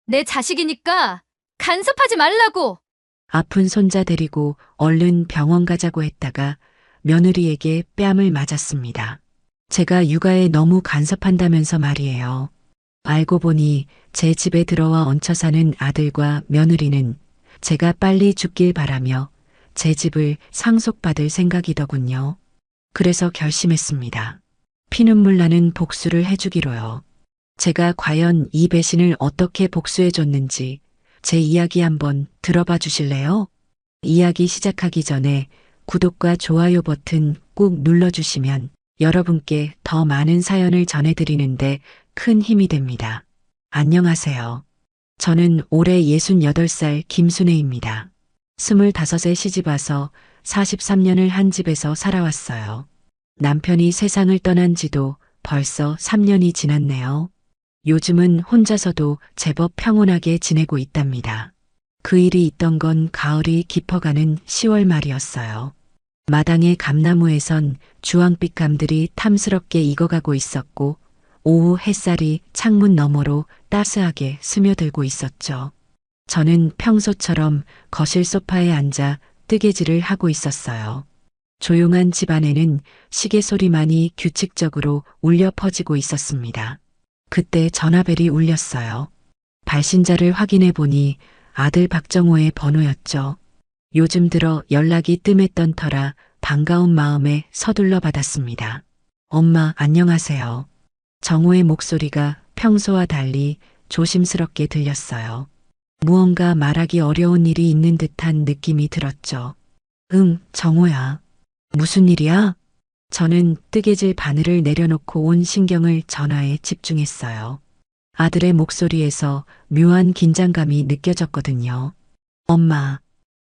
내 자식이니까 간섭하지 말라고! 아픈 손자 데리고 얼른 병원 가자고 했다가 며느리에게 뺨을 맞았습니다. 제가 육아에 너무 간섭한다면서 말이에요. 알고 보니 제 집에 들어와 얹혀 사는 아들과 며느리는 제가 빨리 죽길 바라며 제 집을 상속받을 생각이더군요. 그래서 결심했습니다. 피눈물 나는 복수를 해주기로요. 제가 과연 이 배신을 어떻게 복수해줬는지 제 이야기 한번 들어봐 주실래요? 이야기 시작하기 전에 구독과 좋아요 버튼 꾹 눌러주시면 여러분께 더 많은 사연을 전해드리는데 큰 힘이 됩니다. 안녕하세요. 저는 올해 68살 김순애입니다. 25에 시집와서 43년을 한 집에서 살아왔어요. 남편이 세상을 떠난 지도 벌써 3년이 지났네요. 요즘은 혼자서도 제법 평온하게 지내고 있답니다. 그 일이 있던 건 가을이 깊어가는 10월 말이었어요. 마당의 감나무에선 주황빛 감들이 탐스럽게 익어가고 있었고 오후 햇살이 창문 너머로 따스하게 스며들고 있었죠. 저는 평소처럼 거실 소파에 앉아 뜨개질을 하고 있었어요. 조용한 집안에는 시계 소리만이 규칙적으로 울려 퍼지고 있었습니다. 그때 전화벨이 울렸어요. 발신자를 확인해 보니 아들 박정호의 번호였죠. 요즘 들어 연락이 뜸했던 터라 반가운 마음에 서둘러 받았습니다. 엄마, 안녕하세요. 정호의 목소리가 평소와 달리 조심스럽게 들렸어요. 무언가 말하기 어려운 일이 있는 듯한 느낌이 들었죠. 응, 정호야. 무슨 일이야? 저는 뜨개질 바늘을 내려놓고 온 신경을 전화에 집중했어요. 아들의 목소리에서 묘한 긴장감이 느껴졌거든요. 엄마,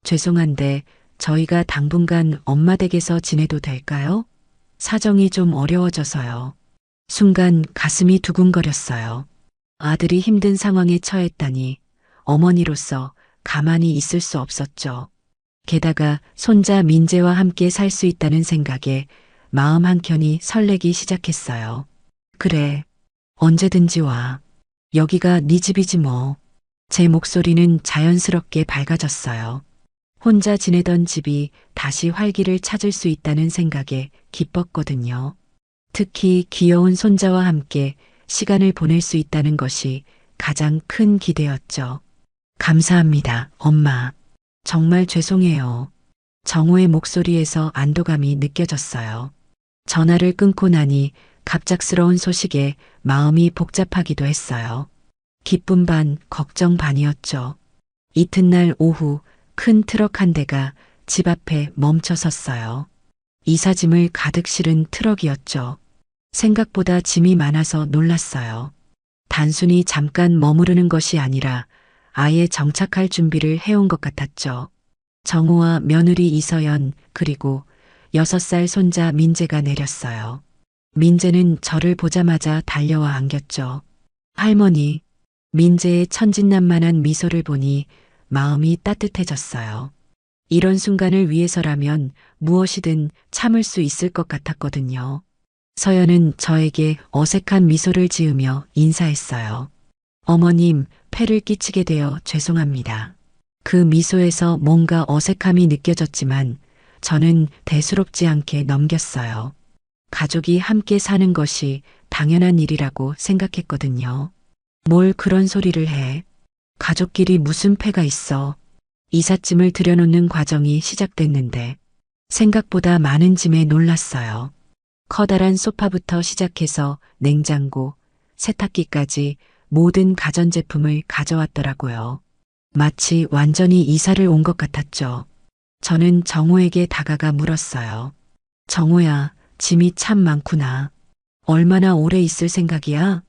죄송한데 저희가 당분간 엄마 댁에서 지내도 될까요? 사정이 좀 어려워져서요. 순간 가슴이 두근거렸어요. 아들이 힘든 상황에 처했다니 어머니로서 가만히 있을 수 없었죠. 게다가 손자 민재와 함께 살 수 있다는 생각에 마음 한켠이 설레기 시작했어요. 그래, 언제든지 와. 여기가 네 집이지 뭐. 제 목소리는 자연스럽게 밝아졌어요. 혼자 지내던 집이 다시 활기를 찾을 수 있다는 생각에 기뻤거든요. 특히 귀여운 손자와 함께 시간을 보낼 수 있다는 것이 가장 큰 기대였죠. 감사합니다, 엄마. 정말 죄송해요. 정호의 목소리에서 안도감이 느껴졌어요. 전화를 끊고 나니 갑작스러운 소식에 마음이 복잡하기도 했어요. 기쁨 반, 걱정 반이었죠. 이튿날 오후 큰 트럭 한 대가 집 앞에 멈춰 섰어요. 이삿짐을 가득 실은 트럭이었죠. 생각보다 짐이 많아서 놀랐어요. 단순히 잠깐 머무르는 것이 아니라 아예 정착할 준비를 해온 것 같았죠. 정호와 며느리 이서연 그리고 6살 손자 민재가 내렸어요. 민재는 저를 보자마자 달려와 안겼죠. 할머니, 민재의 천진난만한 미소를 보니 마음이 따뜻해졌어요. 이런 순간을 위해서라면 무엇이든 참을 수 있을 것 같았거든요. 서연은 저에게 어색한 미소를 지으며 인사했어요. 어머님, 폐를 끼치게 되어 죄송합니다. 그 미소에서 뭔가 어색함이 느껴졌지만 저는 대수롭지 않게 넘겼어요. 가족이 함께 사는 것이 당연한 일이라고 생각했거든요. 뭘 그런 소리를 해. 가족끼리 무슨 폐가 있어. 이삿짐을 들여놓는 과정이 시작됐는데 생각보다 많은 짐에 놀랐어요. 커다란 소파부터 시작해서 냉장고, 세탁기까지 모든 가전제품을 가져왔더라고요. 마치 완전히 이사를 온 것 같았죠. 저는 정호에게 다가가 물었어요. 정호야, 짐이 참 많구나. 얼마나 오래 있을 생각이야?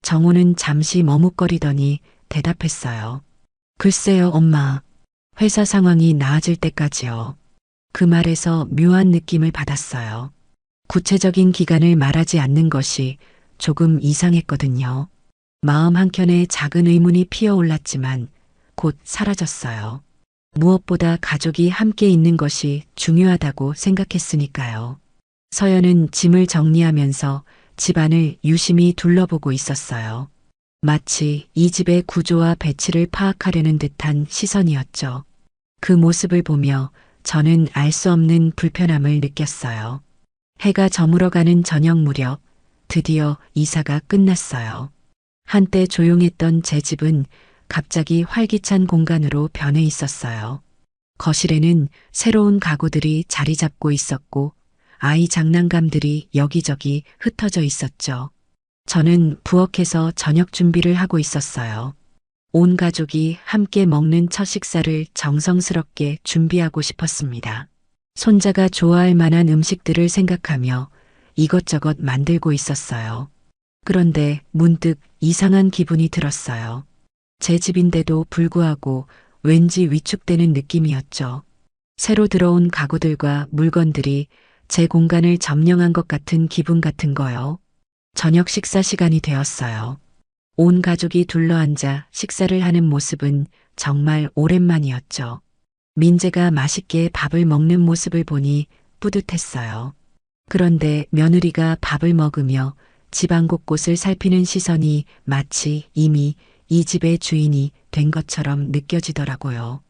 정호는 잠시 머뭇거리더니 대답했어요. 글쎄요, 엄마. 회사 상황이 나아질 때까지요. 그 말에서 묘한 느낌을 받았어요. 구체적인 기간을 말하지 않는 것이 조금 이상했거든요. 마음 한켠에 작은 의문이 피어올랐지만 곧 사라졌어요. 무엇보다 가족이 함께 있는 것이 중요하다고 생각했으니까요. 서연은 짐을 정리하면서 집안을 유심히 둘러보고 있었어요. 마치 이 집의 구조와 배치를 파악하려는 듯한 시선이었죠. 그 모습을 보며 저는 알 수 없는 불편함을 느꼈어요. 해가 저물어가는 저녁 무렵 드디어 이사가 끝났어요. 한때 조용했던 제 집은 갑자기 활기찬 공간으로 변해 있었어요. 거실에는 새로운 가구들이 자리 잡고 있었고 아이 장난감들이 여기저기 흩어져 있었죠. 저는 부엌에서 저녁 준비를 하고 있었어요. 온 가족이 함께 먹는 첫 식사를 정성스럽게 준비하고 싶었습니다. 손자가 좋아할 만한 음식들을 생각하며 이것저것 만들고 있었어요. 그런데 문득 이상한 기분이 들었어요. 제 집인데도 불구하고 왠지 위축되는 느낌이었죠. 새로 들어온 가구들과 물건들이 제 공간을 점령한 것 같은 기분 같은 거요. 저녁 식사 시간이 되었어요. 온 가족이 둘러앉아 식사를 하는 모습은 정말 오랜만이었죠. 민재가 맛있게 밥을 먹는 모습을 보니 뿌듯했어요. 그런데 며느리가 밥을 먹으며 집안 곳곳을 살피는 시선이 마치 이미 이 집의 주인이 된 것처럼 느껴지더라고요.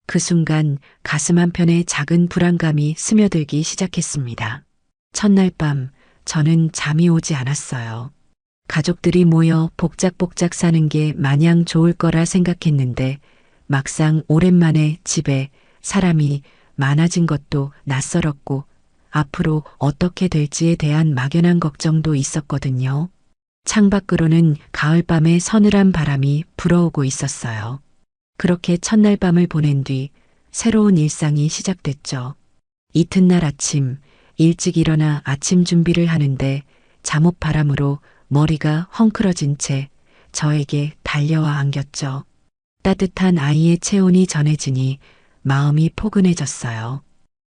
그 순간 가슴 한편에 작은 불안감이 스며들기 시작했습니다. 첫날 밤 저는 잠이 오지 않았어요. 가족들이 모여 복작복작 사는 게 마냥 좋을 거라 생각했는데 막상 오랜만에 집에 사람이 많아진 것도 낯설었고 앞으로 어떻게 될지에 대한 막연한 걱정도 있었거든요. 창밖으로는 가을밤의 서늘한 바람이 불어오고 있었어요. 그렇게 첫날 밤을 보낸 뒤 새로운 일상이 시작됐죠. 이튿날 아침 일찍 일어나 아침 준비를 하는데 잠옷 바람으로 머리가 헝클어진 채 저에게 달려와 안겼죠. 따뜻한 아이의 체온이 전해지니 마음이 포근해졌어요.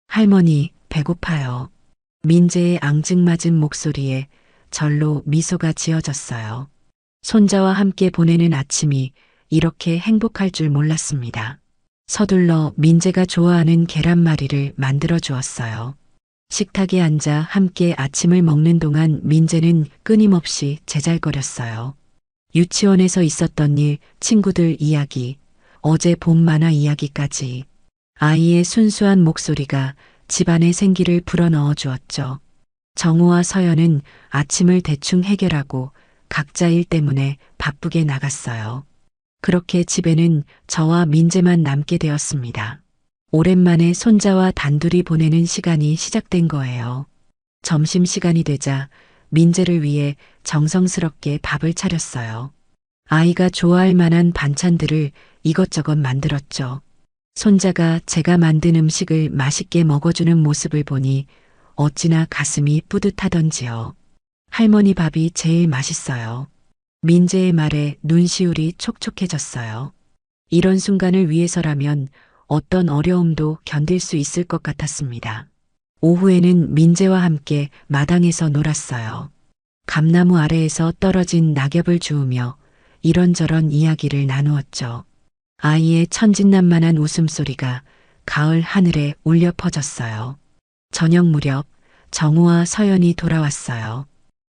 할머니, 배고파요. 민재의 앙증맞은 목소리에 절로 미소가 지어졌어요. 손자와 함께 보내는 아침이 이렇게 행복할 줄 몰랐습니다. 서둘러 민재가 좋아하는 계란말이를 만들어 주었어요. 식탁에 앉아 함께 아침을 먹는 동안 민재는 끊임없이 제잘거렸어요. 유치원에서 있었던 일, 친구들 이야기, 어제 본 만화 이야기까지 아이의 순수한 목소리가 집안의 생기를 불어넣어 주었죠. 정우와 서연은 아침을 대충 해결하고 각자 일 때문에 바쁘게 나갔어요. 그렇게 집에는 저와 민재만 남게 되었습니다. 오랜만에 손자와 단둘이 보내는 시간이 시작된 거예요. 점심시간이 되자 민재를 위해 정성스럽게 밥을 차렸어요. 아이가 좋아할 만한 반찬들을 이것저것 만들었죠. 손자가 제가 만든 음식을 맛있게 먹어주는 모습을 보니 어찌나 가슴이 뿌듯하던지요. 할머니 밥이 제일 맛있어요. 민재의 말에 눈시울이 촉촉해졌어요. 이런 순간을 위해서라면 어떤 어려움도 견딜 수 있을 것 같았습니다. 오후에는 민재와 함께 마당에서 놀았어요. 감나무 아래에서 떨어진 낙엽을 주우며 이런저런 이야기를 나누었죠. 아이의 천진난만한 웃음소리가 가을 하늘에 울려 퍼졌어요. 저녁 무렵 정우와 서연이 돌아왔어요.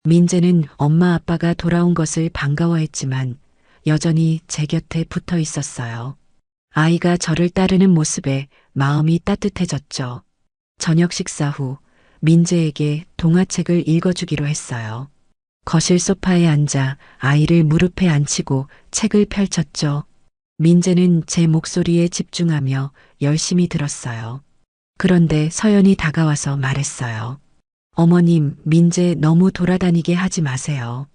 민재는 엄마 아빠가 돌아온 것을 반가워했지만 여전히 제 곁에 붙어 있었어요. 아이가 저를 따르는 모습에 마음이 따뜻해졌죠. 저녁 식사 후 민재에게 동화책을 읽어주기로 했어요. 거실 소파에 앉아 아이를 무릎에 앉히고 책을 펼쳤죠. 민재는 제 목소리에 집중하며 열심히 들었어요. 그런데 서연이 다가와서 말했어요. 어머님, 민재 너무 돌아다니게 하지 마세요.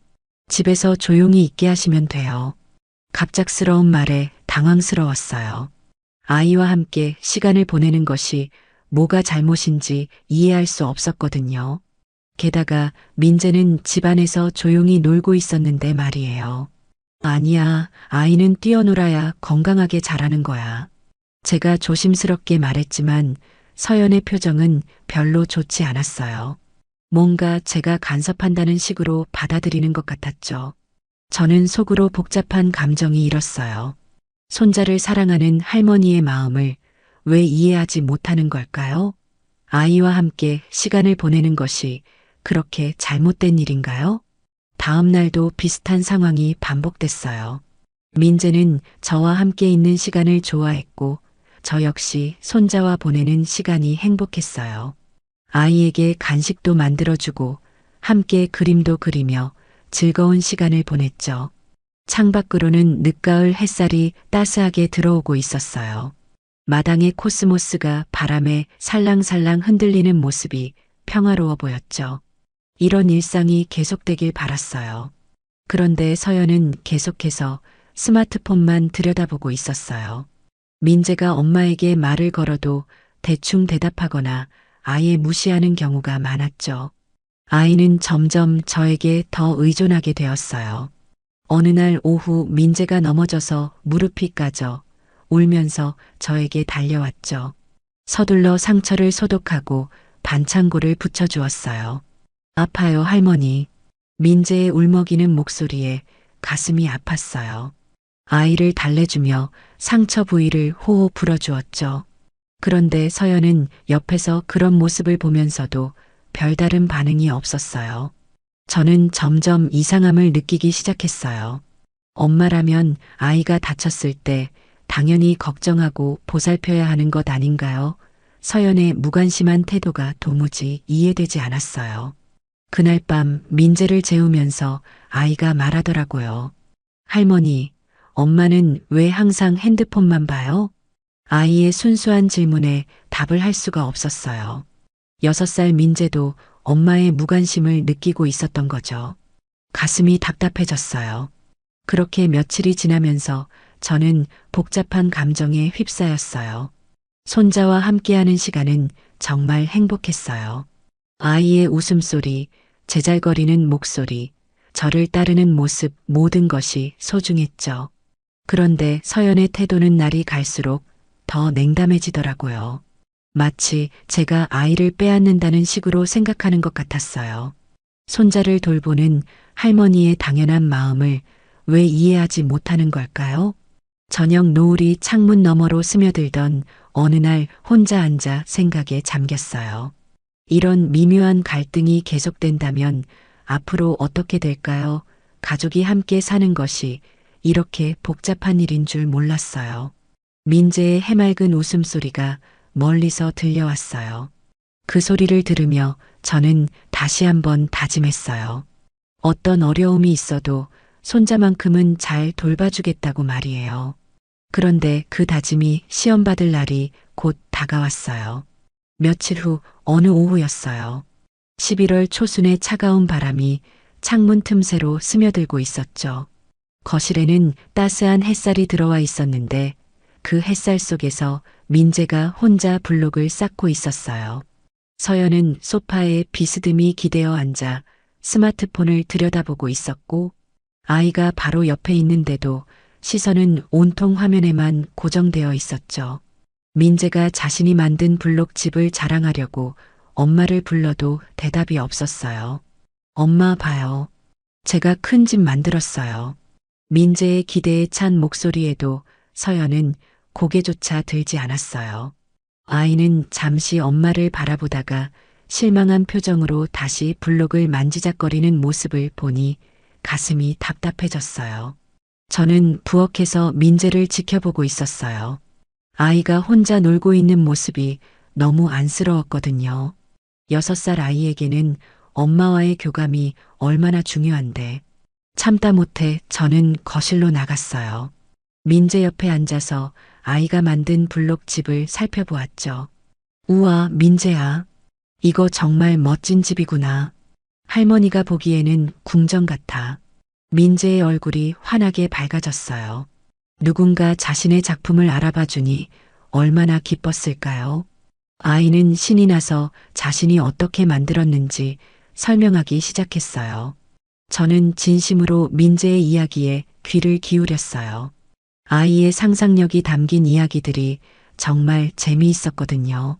집에서 조용히 있게 하시면 돼요. 갑작스러운 말에 당황스러웠어요. 아이와 함께 시간을 보내는 것이 뭐가 잘못인지 이해할 수 없었거든요. 게다가 민재는 집안에서 조용히 놀고 있었는데 말이에요. 아니야, 아이는 뛰어놀아야 건강하게 자라는 거야. 제가 조심스럽게 말했지만 서연의 표정은 별로 좋지 않았어요. 뭔가 제가 간섭한다는 식으로 받아들이는 것 같았죠. 저는 속으로 복잡한 감정이 일었어요. 손자를 사랑하는 할머니의 마음을 왜 이해하지 못하는 걸까요? 아이와 함께 시간을 보내는 것이 그렇게 잘못된 일인가요? 다음 날도 비슷한 상황이 반복됐어요. 민재는 저와 함께 있는 시간을 좋아했고, 저 역시 손자와 보내는 시간이 행복했어요. 아이에게 간식도 만들어주고, 함께 그림도 그리며 즐거운 시간을 보냈죠. 창밖으로는 늦가을 햇살이 따스하게 들어오고 있었어요. 마당의 코스모스가 바람에 살랑살랑 흔들리는 모습이 평화로워 보였죠. 이런 일상이 계속되길 바랐어요. 그런데 서연은 계속해서 스마트폰만 들여다보고 있었어요. 민재가 엄마에게 말을 걸어도 대충 대답하거나 아예 무시하는 경우가 많았죠. 아이는 점점 저에게 더 의존하게 되었어요. 어느 날 오후 민재가 넘어져서 무릎이 까져 울면서 저에게 달려왔죠. 서둘러 상처를 소독하고 반창고를 붙여주었어요. 아파요, 할머니. 민재의 울먹이는 목소리에 가슴이 아팠어요. 아이를 달래주며 상처 부위를 호호 불어주었죠. 그런데 서연은 옆에서 그런 모습을 보면서도 별다른 반응이 없었어요. 저는 점점 이상함을 느끼기 시작했어요. 엄마라면 아이가 다쳤을 때 당연히 걱정하고 보살펴야 하는 것 아닌가요? 서연의 무관심한 태도가 도무지 이해되지 않았어요. 그날 밤 민재를 재우면서 아이가 말하더라고요. 할머니, 엄마는 왜 항상 핸드폰만 봐요? 아이의 순수한 질문에 답을 할 수가 없었어요. 6살 민재도 엄마의 무관심을 느끼고 있었던 거죠. 가슴이 답답해졌어요. 그렇게 며칠이 지나면서 저는 복잡한 감정에 휩싸였어요. 손자와 함께하는 시간은 정말 행복했어요. 아이의 웃음소리, 제잘거리는 목소리, 저를 따르는 모습 모든 것이 소중했죠. 그런데 서연의 태도는 날이 갈수록 더 냉담해지더라고요. 마치 제가 아이를 빼앗는다는 식으로 생각하는 것 같았어요. 손자를 돌보는 할머니의 당연한 마음을 왜 이해하지 못하는 걸까요? 저녁 노을이 창문 너머로 스며들던 어느 날 혼자 앉아 생각에 잠겼어요. 이런 미묘한 갈등이 계속된다면 앞으로 어떻게 될까요? 가족이 함께 사는 것이 이렇게 복잡한 일인 줄 몰랐어요. 민재의 해맑은 웃음소리가 멀리서 들려왔어요. 그 소리를 들으며 저는 다시 한번 다짐했어요. 어떤 어려움이 있어도 손자만큼은 잘 돌봐주겠다고 말이에요. 그런데 그 다짐이 시험받을 날이 곧 다가왔어요. 며칠 후 어느 오후였어요. 11월 초순의 차가운 바람이 창문 틈새로 스며들고 있었죠. 거실에는 따스한 햇살이 들어와 있었는데 그 햇살 속에서 민재가 혼자 블록을 쌓고 있었어요. 서연은 소파에 비스듬히 기대어 앉아 스마트폰을 들여다보고 있었고 아이가 바로 옆에 있는데도 시선은 온통 화면에만 고정되어 있었죠. 민재가 자신이 만든 블록집을 자랑하려고 엄마를 불러도 대답이 없었어요. 엄마 봐요. 제가 큰 집 만들었어요. 민재의 기대에 찬 목소리에도 서연은 고개조차 들지 않았어요. 아이는 잠시 엄마를 바라보다가 실망한 표정으로 다시 블록을 만지작거리는 모습을 보니 가슴이 답답해졌어요. 저는 부엌에서 민재를 지켜보고 있었어요. 아이가 혼자 놀고 있는 모습이 너무 안쓰러웠거든요. 6살 아이에게는 엄마와의 교감이 얼마나 중요한데 참다 못해 저는 거실로 나갔어요. 민재 옆에 앉아서 아이가 만든 블록집을 살펴보았죠. 우와, 민재야. 이거 정말 멋진 집이구나. 할머니가 보기에는 궁전 같아. 민재의 얼굴이 환하게 밝아졌어요. 누군가 자신의 작품을 알아봐 주니 얼마나 기뻤을까요? 아이는 신이 나서 자신이 어떻게 만들었는지 설명하기 시작했어요. 저는 진심으로 민재의 이야기에 귀를 기울였어요. 아이의 상상력이 담긴 이야기들이 정말 재미있었거든요.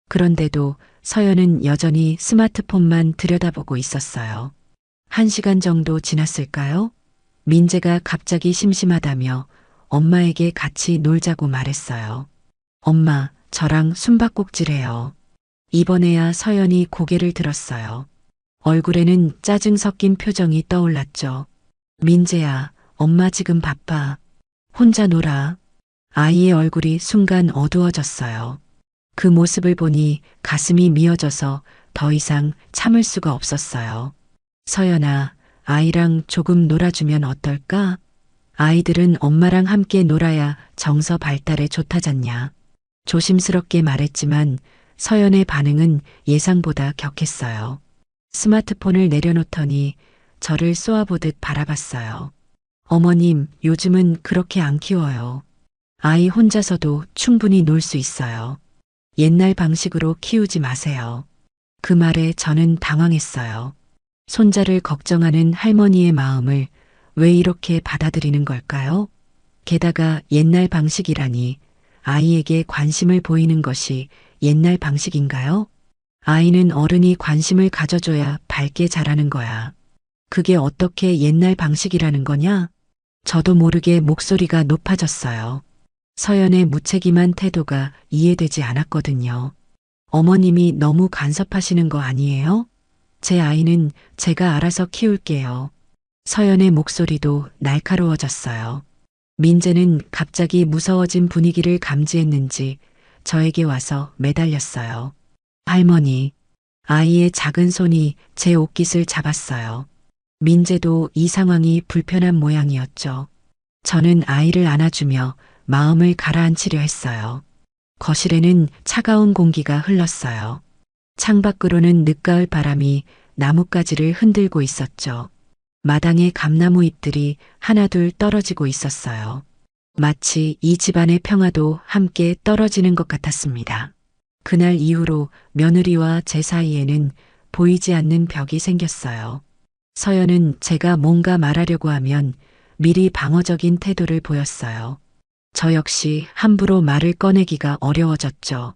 그런데도 서연은 여전히 스마트폰만 들여다보고 있었어요. 1시간 정도 지났을까요? 민재가 갑자기 심심하다며 엄마에게 같이 놀자고 말했어요. 엄마, 저랑 숨바꼭질해요. 이번에야 서연이 고개를 들었어요. 얼굴에는 짜증 섞인 표정이 떠올랐죠. 민재야, 엄마 지금 바빠. 혼자 놀아. 아이의 얼굴이 순간 어두워졌어요. 그 모습을 보니 가슴이 미어져서 더 이상 참을 수가 없었어요. 서연아, 아이랑 조금 놀아주면 어떨까? 아이들은 엄마랑 함께 놀아야 정서 발달에 좋다잖냐. 조심스럽게 말했지만 서연의 반응은 예상보다 격했어요. 스마트폰을 내려놓더니 저를 쏘아보듯 바라봤어요. 어머님, 요즘은 그렇게 안 키워요. 아이 혼자서도 충분히 놀 수 있어요. 옛날 방식으로 키우지 마세요. 그 말에 저는 당황했어요. 손자를 걱정하는 할머니의 마음을 왜 이렇게 받아들이는 걸까요? 게다가 옛날 방식이라니 아이에게 관심을 보이는 것이 옛날 방식인가요? 아이는 어른이 관심을 가져줘야 밝게 자라는 거야. 그게 어떻게 옛날 방식이라는 거냐? 저도 모르게 목소리가 높아졌어요. 서연의 무책임한 태도가 이해되지 않았거든요. 어머님이 너무 간섭하시는 거 아니에요? 제 아이는 제가 알아서 키울게요. 서연의 목소리도 날카로워졌어요. 민재는 갑자기 무서워진 분위기를 감지했는지 저에게 와서 매달렸어요. 할머니, 아이의 작은 손이 제 옷깃을 잡았어요. 민재도 이 상황이 불편한 모양이었죠. 저는 아이를 안아주며 마음을 가라앉히려 했어요. 거실에는 차가운 공기가 흘렀어요. 창밖으로는 늦가을 바람이 나뭇가지를 흔들고 있었죠. 마당에 감나무 잎들이 하나둘 떨어지고 있었어요. 마치 이 집안의 평화도 함께 떨어지는 것 같았습니다. 그날 이후로 며느리와 제 사이에는 보이지 않는 벽이 생겼어요. 서연은 제가 뭔가 말하려고 하면 미리 방어적인 태도를 보였어요. 저 역시 함부로 말을 꺼내기가 어려워졌죠.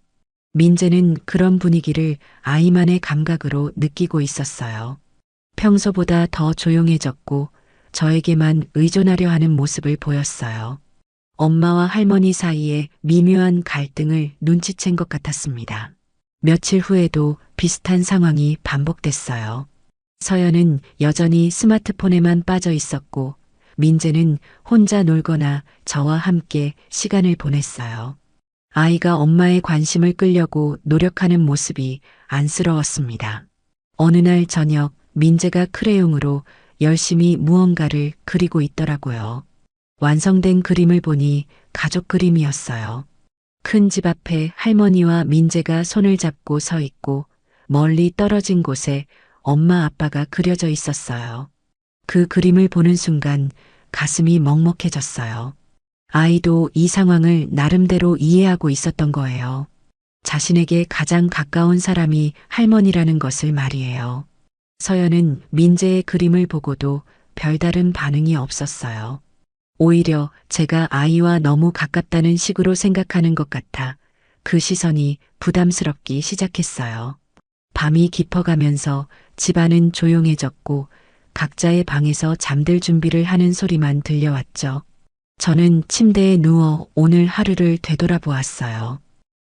민재는 그런 분위기를 아이만의 감각으로 느끼고 있었어요. 평소보다 더 조용해졌고 저에게만 의존하려 하는 모습을 보였어요. 엄마와 할머니 사이에 미묘한 갈등을 눈치챈 것 같았습니다. 며칠 후에도 비슷한 상황이 반복됐어요. 서연은 여전히 스마트폰에만 빠져 있었고 민재는 혼자 놀거나 저와 함께 시간을 보냈어요. 아이가 엄마의 관심을 끌려고 노력하는 모습이 안쓰러웠습니다. 어느 날 저녁 민재가 크레용으로 열심히 무언가를 그리고 있더라고요. 완성된 그림을 보니 가족 그림이었어요. 큰 집 앞에 할머니와 민재가 손을 잡고 서 있고 멀리 떨어진 곳에 엄마 아빠가 그려져 있었어요. 그 그림을 보는 순간 가슴이 먹먹해졌어요. 아이도 이 상황을 나름대로 이해하고 있었던 거예요. 자신에게 가장 가까운 사람이 할머니라는 것을 말이에요. 서연은 민재의 그림을 보고도 별다른 반응이 없었어요. 오히려 제가 아이와 너무 가깝다는 식으로 생각하는 것 같아 그 시선이 부담스럽기 시작했어요. 밤이 깊어가면서 집안은 조용해졌고 각자의 방에서 잠들 준비를 하는 소리만 들려왔죠. 저는 침대에 누워 오늘 하루를 되돌아보았어요.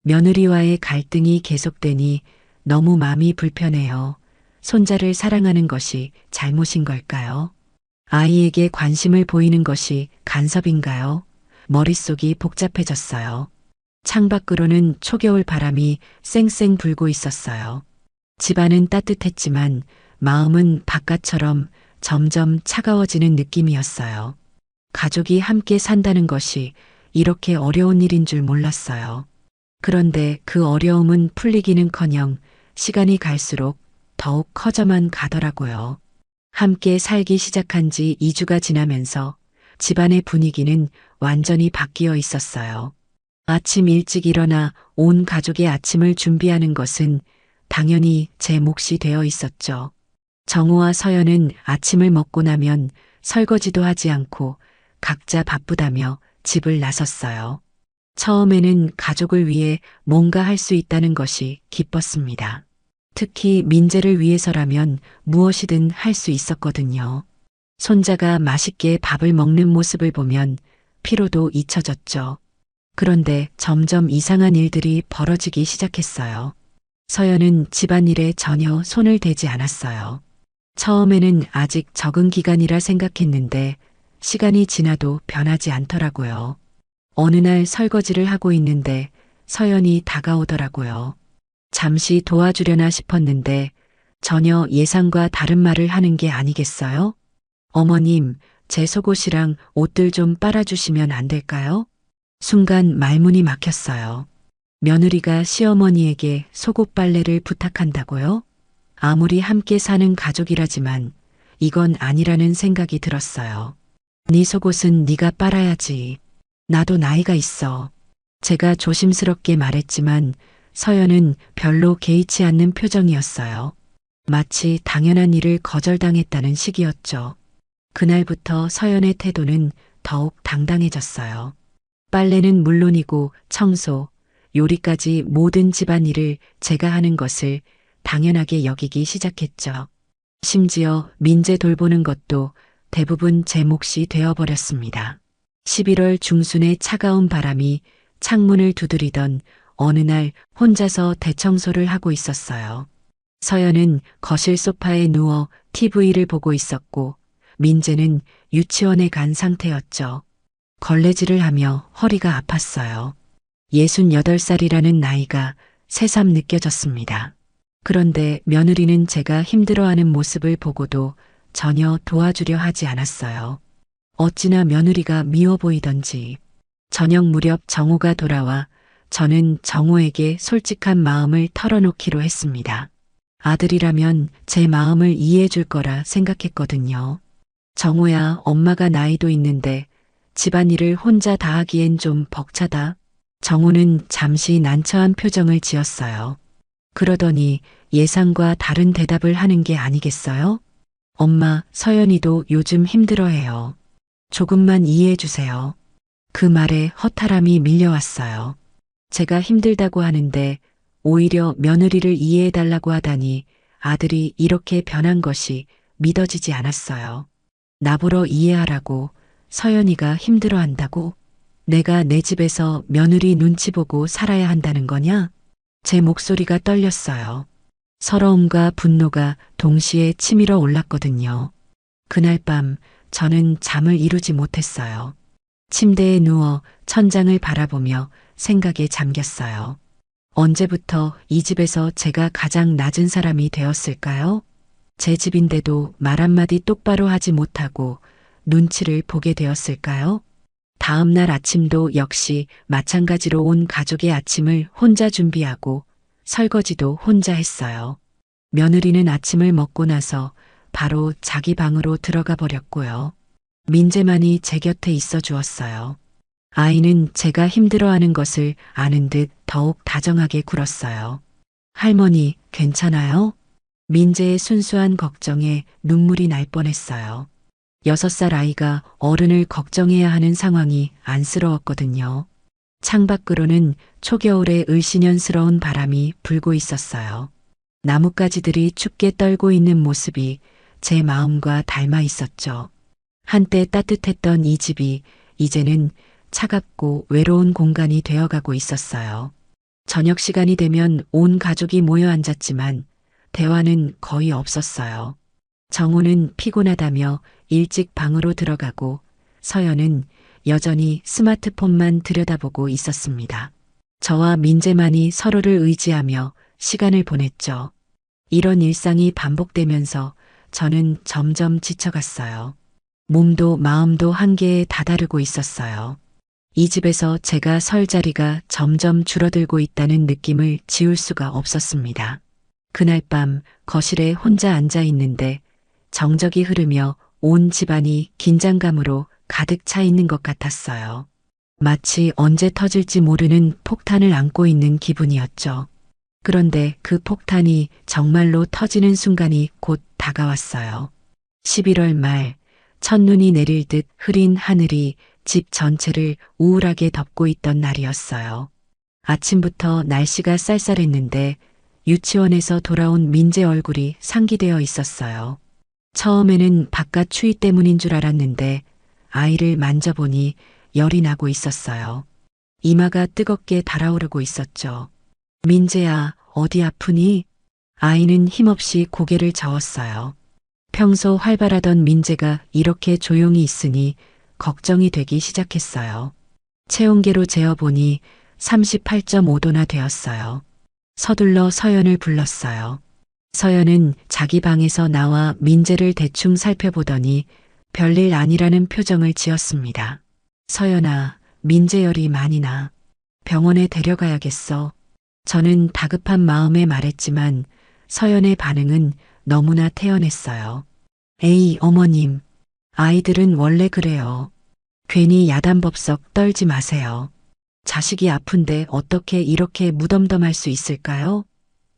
며느리와의 갈등이 계속되니 너무 마음이 불편해요. 손자를 사랑하는 것이 잘못인 걸까요? 아이에게 관심을 보이는 것이 간섭인가요? 머릿속이 복잡해졌어요. 창밖으로는 초겨울 바람이 쌩쌩 불고 있었어요. 집안은 따뜻했지만 마음은 바깥처럼 점점 차가워지는 느낌이었어요. 가족이 함께 산다는 것이 이렇게 어려운 일인 줄 몰랐어요. 그런데 그 어려움은 풀리기는커녕 시간이 갈수록 더욱 커져만 가더라고요. 함께 살기 시작한 지 2주가 지나면서 집안의 분위기는 완전히 바뀌어 있었어요. 아침 일찍 일어나 온 가족의 아침을 준비하는 것은 당연히 제 몫이 되어 있었죠. 정우와 서연은 아침을 먹고 나면 설거지도 하지 않고 각자 바쁘다며 집을 나섰어요. 처음에는 가족을 위해 뭔가 할 수 있다는 것이 기뻤습니다. 특히 민재를 위해서라면 무엇이든 할 수 있었거든요. 손자가 맛있게 밥을 먹는 모습을 보면 피로도 잊혀졌죠. 그런데 점점 이상한 일들이 벌어지기 시작했어요. 서연은 집안일에 전혀 손을 대지 않았어요. 처음에는 아직 적응 기간이라 생각했는데 시간이 지나도 변하지 않더라고요. 어느 날 설거지를 하고 있는데 서연이 다가오더라고요. 잠시 도와주려나 싶었는데 전혀 예상과 다른 말을 하는 게 아니겠어요? 어머님, 제 속옷이랑 옷들 좀 빨아주시면 안 될까요? 순간 말문이 막혔어요. 며느리가 시어머니에게 속옷 빨래를 부탁한다고요? 아무리 함께 사는 가족이라지만 이건 아니라는 생각이 들었어요. 네 속옷은 네가 빨아야지. 나도 나이가 있어. 제가 조심스럽게 말했지만 서연은 별로 개의치 않는 표정이었어요. 마치 당연한 일을 거절당했다는 식이었죠. 그날부터 서연의 태도는 더욱 당당해졌어요. 빨래는 물론이고 청소, 요리까지 모든 집안일을 제가 하는 것을 당연하게 여기기 시작했죠. 심지어 민재 돌보는 것도 대부분 제 몫이 되어버렸습니다. 11월 중순의 차가운 바람이 창문을 두드리던 어느 날 혼자서 대청소를 하고 있었어요. 서연은 거실 소파에 누워 TV를 보고 있었고 민재는 유치원에 간 상태였죠. 걸레질을 하며 허리가 아팠어요. 68살이라는 나이가 새삼 느껴졌습니다. 그런데 며느리는 제가 힘들어하는 모습을 보고도 전혀 도와주려 하지 않았어요. 어찌나 며느리가 미워 보이던지. 저녁 무렵 정호가 돌아와 저는 정호에게 솔직한 마음을 털어놓기로 했습니다. 아들이라면 제 마음을 이해해 줄 거라 생각했거든요. 정호야, 엄마가 나이도 있는데 집안일을 혼자 다 하기엔 좀 벅차다. 정호는 잠시 난처한 표정을 지었어요. 그러더니 예상과 다른 대답을 하는 게 아니겠어요? 엄마, 서연이도 요즘 힘들어해요. 조금만 이해해 주세요. 그 말에 허탈함이 밀려왔어요. 제가 힘들다고 하는데 오히려 며느리를 이해해 달라고 하다니 아들이 이렇게 변한 것이 믿어지지 않았어요. 나보러 이해하라고, 서연이가 힘들어한다고? 내가 내 집에서 며느리 눈치 보고 살아야 한다는 거냐? 제 목소리가 떨렸어요. 서러움과 분노가 동시에 치밀어 올랐거든요. 그날 밤 저는 잠을 이루지 못했어요. 침대에 누워 천장을 바라보며 생각에 잠겼어요. 언제부터 이 집에서 제가 가장 낮은 사람이 되었을까요? 제 집인데도 말 한마디 똑바로 하지 못하고 눈치를 보게 되었을까요? 다음 날 아침도 역시 마찬가지로 온 가족의 아침을 혼자 준비하고 설거지도 혼자 했어요. 며느리는 아침을 먹고 나서 바로 자기 방으로 들어가 버렸고요. 민재만이 제 곁에 있어 주었어요. 아이는 제가 힘들어하는 것을 아는 듯 더욱 다정하게 굴었어요. 할머니, 괜찮아요? 민재의 순수한 걱정에 눈물이 날 뻔했어요. 6살 아이가 어른을 걱정해야 하는 상황이 안쓰러웠거든요. 창밖으로는 초겨울의 을씨년스러운 바람이 불고 있었어요. 나뭇가지들이 춥게 떨고 있는 모습이 제 마음과 닮아 있었죠. 한때 따뜻했던 이 집이 이제는 차갑고 외로운 공간이 되어가고 있었어요. 저녁 시간이 되면 온 가족이 모여 앉았지만 대화는 거의 없었어요. 정우는 피곤하다며 일찍 방으로 들어가고 서연은 여전히 스마트폰만 들여다보고 있었습니다. 저와 민재만이 서로를 의지하며 시간을 보냈죠. 이런 일상이 반복되면서 저는 점점 지쳐갔어요. 몸도 마음도 한계에 다다르고 있었어요. 이 집에서 제가 설 자리가 점점 줄어들고 있다는 느낌을 지울 수가 없었습니다. 그날 밤 거실에 혼자 앉아 있는데 정적이 흐르며 온 집안이 긴장감으로 가득 차 있는 것 같았어요. 마치 언제 터질지 모르는 폭탄을 안고 있는 기분이었죠. 그런데 그 폭탄이 정말로 터지는 순간이 곧 다가왔어요. 11월 말, 첫눈이 내릴 듯 흐린 하늘이 집 전체를 우울하게 덮고 있던 날이었어요. 아침부터 날씨가 쌀쌀했는데 유치원에서 돌아온 민재 얼굴이 상기되어 있었어요. 처음에는 바깥 추위 때문인 줄 알았는데 아이를 만져보니 열이 나고 있었어요. 이마가 뜨겁게 달아오르고 있었죠. 민재야, 어디 아프니? 아이는 힘없이 고개를 저었어요. 평소 활발하던 민재가 이렇게 조용히 있으니 걱정이 되기 시작했어요. 체온계로 재어보니 38.5도나 되었어요. 서둘러 서연을 불렀어요. 서연은 자기 방에서 나와 민재를 대충 살펴보더니 별일 아니라는 표정을 지었습니다. 서연아, 민재열이 많이 나. 병원에 데려가야겠어. 저는 다급한 마음에 말했지만 서연의 반응은 너무나 태연했어요. 에이, 어머님. 아이들은 원래 그래요. 괜히 야단법석 떨지 마세요. 자식이 아픈데 어떻게 이렇게 무덤덤할 수 있을까요?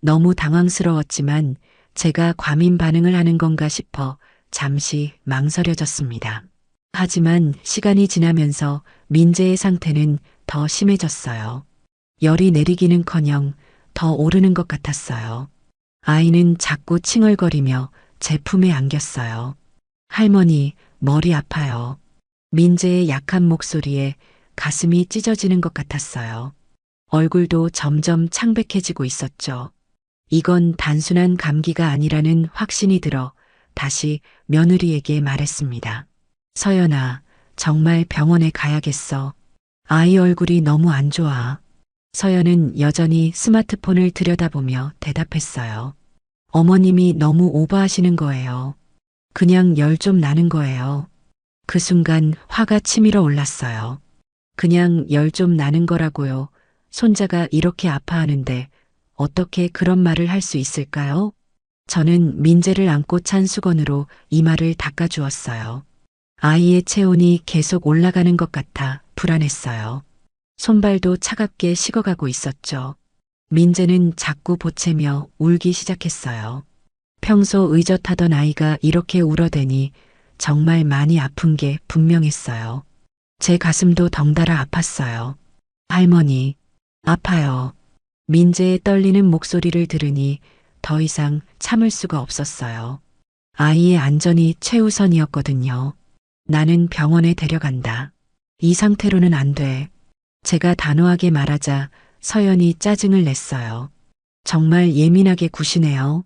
너무 당황스러웠지만 제가 과민 반응을 하는 건가 싶어 잠시 망설여졌습니다. 하지만 시간이 지나면서 민재의 상태는 더 심해졌어요. 열이 내리기는커녕 더 오르는 것 같았어요. 아이는 자꾸 칭얼거리며 제 품에 안겼어요. 할머니, 머리 아파요. 민재의 약한 목소리에 가슴이 찢어지는 것 같았어요. 얼굴도 점점 창백해지고 있었죠. 이건 단순한 감기가 아니라는 확신이 들어 다시 며느리에게 말했습니다. 서연아, 정말 병원에 가야겠어. 아이 얼굴이 너무 안 좋아. 서연은 여전히 스마트폰을 들여다보며 대답했어요. 어머님이 너무 오버하시는 거예요. 그냥 열 좀 나는 거예요. 그 순간 화가 치밀어 올랐어요. 그냥 열 좀 나는 거라고요. 손자가 이렇게 아파하는데 어떻게 그런 말을 할 수 있을까요? 저는 민재를 안고 찬 수건으로 이마를 닦아주었어요. 아이의 체온이 계속 올라가는 것 같아 불안했어요. 손발도 차갑게 식어가고 있었죠. 민재는 자꾸 보채며 울기 시작했어요. 평소 의젓하던 아이가 이렇게 울어대니 정말 많이 아픈 게 분명했어요. 제 가슴도 덩달아 아팠어요. 할머니, 아파요. 민재의 떨리는 목소리를 들으니 더 이상 참을 수가 없었어요. 아이의 안전이 최우선이었거든요. 나는 병원에 데려간다. 이 상태로는 안 돼. 제가 단호하게 말하자 서연이 짜증을 냈어요. 정말 예민하게 구시네요.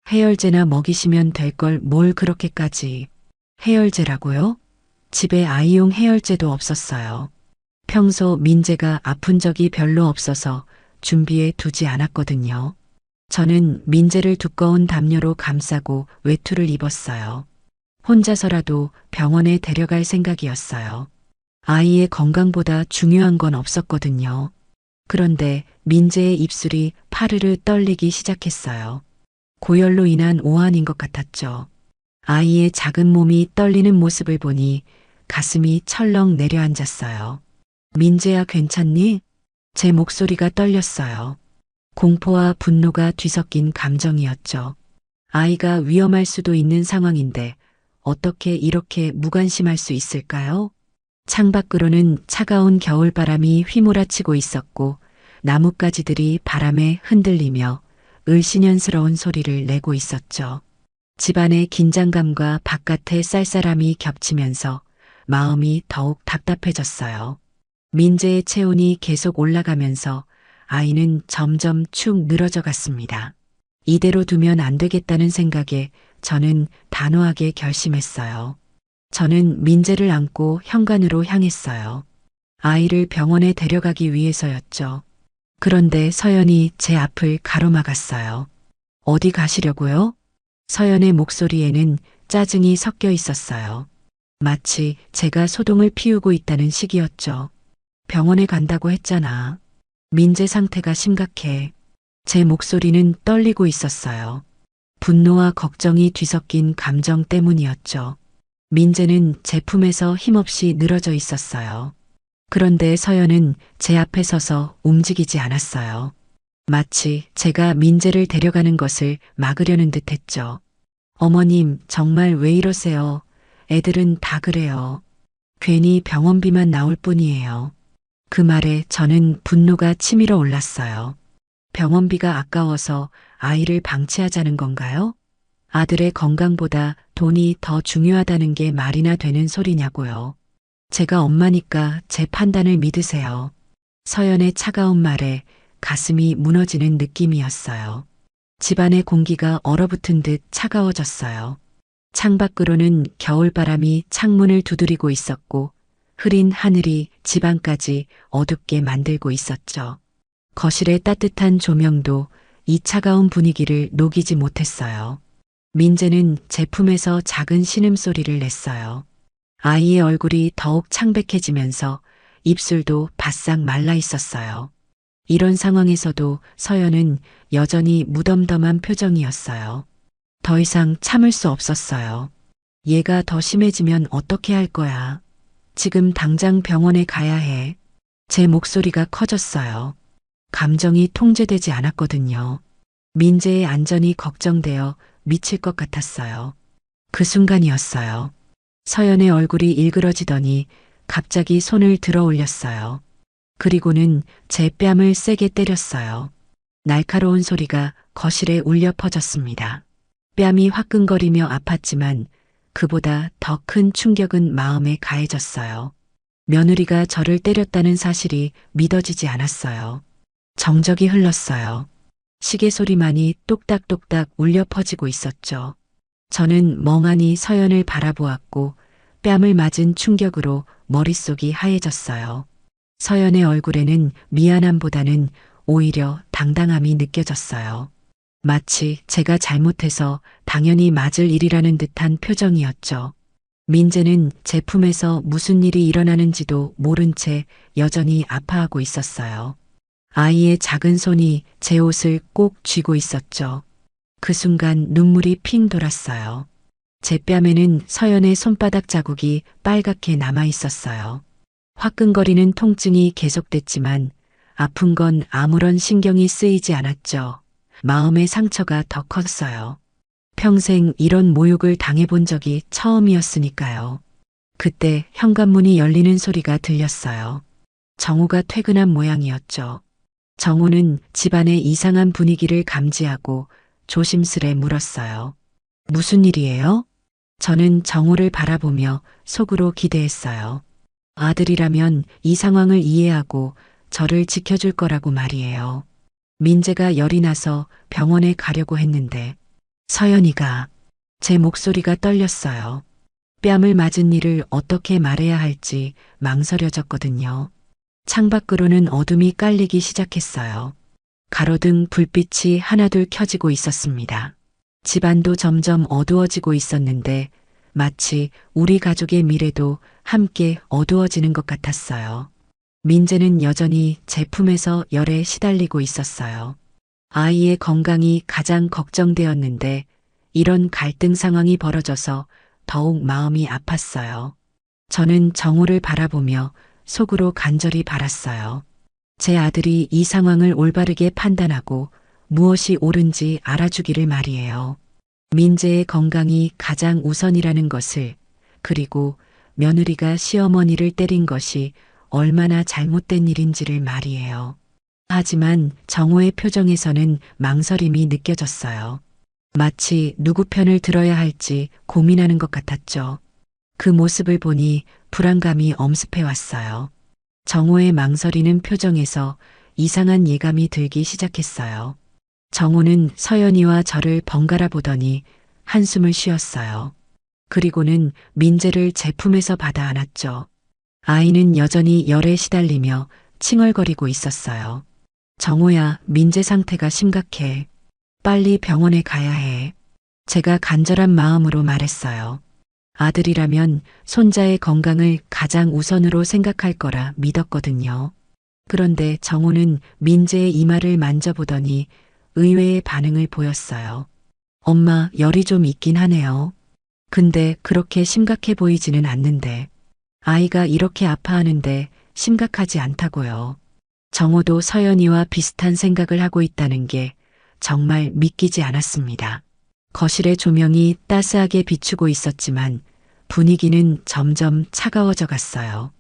해열제나 먹이시면 될 걸 뭘 그렇게까지. 해열제라고요? 집에 아이용 해열제도 없었어요. 평소 민재가 아픈 적이 별로 없어서 준비해 두지 않았거든요. 저는 민재를 두꺼운 담요로 감싸고 외투를 입었어요. 혼자서라도 병원에 데려갈 생각이었어요. 아이의 건강보다 중요한 건 없었거든요. 그런데 민재의 입술이 파르르 떨리기 시작했어요. 고열로 인한 오한인 것 같았죠. 아이의 작은 몸이 떨리는 모습을 보니 가슴이 철렁 내려앉았어요. 민재야, 괜찮니? 제 목소리가 떨렸어요. 공포와 분노가 뒤섞인 감정이었죠. 아이가 위험할 수도 있는 상황인데 어떻게 이렇게 무관심할 수 있을까요? 창밖으로는 차가운 겨울바람이 휘몰아치고 있었고 나뭇가지들이 바람에 흔들리며 을씨년스러운 소리를 내고 있었죠. 집안의 긴장감과 바깥의 쌀쌀함이 겹치면서 마음이 더욱 답답해졌어요. 민재의 체온이 계속 올라가면서 아이는 점점 축 늘어져 갔습니다. 이대로 두면 안 되겠다는 생각에 저는 단호하게 결심했어요. 저는 민재를 안고 현관으로 향했어요. 아이를 병원에 데려가기 위해서였죠. 그런데 서연이 제 앞을 가로막았어요. 어디 가시려고요? 서연의 목소리에는 짜증이 섞여 있었어요. 마치 제가 소동을 피우고 있다는 식이었죠. 병원에 간다고 했잖아. 민재 상태가 심각해. 제 목소리는 떨리고 있었어요. 분노와 걱정이 뒤섞인 감정 때문이었죠. 민재는 제 품에서 힘없이 늘어져 있었어요. 그런데 서연은 제 앞에 서서 움직이지 않았어요. 마치 제가 민재를 데려가는 것을 막으려는 듯 했죠. 어머님, 정말 왜 이러세요? 애들은 다 그래요. 괜히 병원비만 나올 뿐이에요. 그 말에 저는 분노가 치밀어 올랐어요. 병원비가 아까워서 아이를 방치하자는 건가요? 아들의 건강보다 돈이 더 중요하다는 게 말이나 되는 소리냐고요. 제가 엄마니까 제 판단을 믿으세요. 서연의 차가운 말에 가슴이 무너지는 느낌이었어요. 집안의 공기가 얼어붙은 듯 차가워졌어요. 창밖으로는 겨울바람이 창문을 두드리고 있었고 흐린 하늘이 집안까지 어둡게 만들고 있었죠. 거실의 따뜻한 조명도 이 차가운 분위기를 녹이지 못했어요. 민재는 제품에서 작은 신음소리를 냈어요. 아이의 얼굴이 더욱 창백해지면서 입술도 바싹 말라 있었어요. 이런 상황에서도 서연은 여전히 무덤덤한 표정이었어요. 더 이상 참을 수 없었어요. 얘가 더 심해지면 어떻게 할 거야? 지금 당장 병원에 가야 해. 제 목소리가 커졌어요. 감정이 통제되지 않았거든요. 민재의 안전이 걱정되어 미칠 것 같았어요. 그 순간이었어요. 서연의 얼굴이 일그러지더니 갑자기 손을 들어 올렸어요. 그리고는 제 뺨을 세게 때렸어요. 날카로운 소리가 거실에 울려 퍼졌습니다. 뺨이 화끈거리며 아팠지만 그보다 더 큰 충격은 마음에 가해졌어요. 며느리가 저를 때렸다는 사실이 믿어지지 않았어요. 정적이 흘렀어요. 시계 소리만이 똑딱똑딱 울려 퍼지고 있었죠. 저는 멍하니 서연을 바라보았고 뺨을 맞은 충격으로 머릿속이 하얘졌어요. 서연의 얼굴에는 미안함보다는 오히려 당당함이 느껴졌어요. 마치 제가 잘못해서 당연히 맞을 일이라는 듯한 표정이었죠. 민재는 제품에서 무슨 일이 일어나는지도 모른 채 여전히 아파하고 있었어요. 아이의 작은 손이 제 옷을 꼭 쥐고 있었죠. 그 순간 눈물이 핑 돌았어요. 제 뺨에는 서연의 손바닥 자국이 빨갛게 남아 있었어요. 화끈거리는 통증이 계속됐지만 아픈 건 아무런 신경이 쓰이지 않았죠. 마음의 상처가 더 컸어요. 평생 이런 모욕을 당해본 적이 처음이었으니까요. 그때 현관문이 열리는 소리가 들렸어요. 정우가 퇴근한 모양이었죠. 정우는 집안의 이상한 분위기를 감지하고 조심스레 물었어요. 무슨 일이에요? 저는 정우를 바라보며 속으로 기대했어요. 아들이라면 이 상황을 이해하고 저를 지켜줄 거라고 말이에요. 민재가 열이 나서 병원에 가려고 했는데 서연이가 제 목소리가 떨렸어요. 뺨을 맞은 일을 어떻게 말해야 할지 망설여졌거든요. 창밖으로는 어둠이 깔리기 시작했어요. 가로등 불빛이 하나둘 켜지고 있었습니다. 집안도 점점 어두워지고 있었는데 마치 우리 가족의 미래도 함께 어두워지는 것 같았어요. 민재는 여전히 제품에서 열에 시달리고 있었어요. 아이의 건강이 가장 걱정되었는데 이런 갈등 상황이 벌어져서 더욱 마음이 아팠어요. 저는 정우를 바라보며 속으로 간절히 바랐어요. 제 아들이 이 상황을 올바르게 판단하고 무엇이 옳은지 알아주기를 말이에요. 민재의 건강이 가장 우선이라는 것을, 그리고 며느리가 시어머니를 때린 것이 얼마나 잘못된 일인지를 말이에요. 하지만 정호의 표정에서는 망설임이 느껴졌어요. 마치 누구 편을 들어야 할지 고민하는 것 같았죠. 그 모습을 보니 불안감이 엄습해 왔어요. 정호의 망설이는 표정에서 이상한 예감이 들기 시작했어요. 정호는 서연이와 저를 번갈아 보더니 한숨을 쉬었어요. 그리고는 민재를 제품에서 받아 안았죠. 아이는 여전히 열에 시달리며 칭얼거리고 있었어요. 정호야, 민재 상태가 심각해. 빨리 병원에 가야 해. 제가 간절한 마음으로 말했어요. 아들이라면 손자의 건강을 가장 우선으로 생각할 거라 믿었거든요. 그런데 정호는 민재의 이마를 만져보더니 의외의 반응을 보였어요. 엄마, 열이 좀 있긴 하네요. 근데 그렇게 심각해 보이지는 않는데. 아이가 이렇게 아파하는데 심각하지 않다고요. 정호도 서연이와 비슷한 생각을 하고 있다는 게 정말 믿기지 않았습니다. 거실의 조명이 따스하게 비추고 있었지만 분위기는 점점 차가워져 갔어요.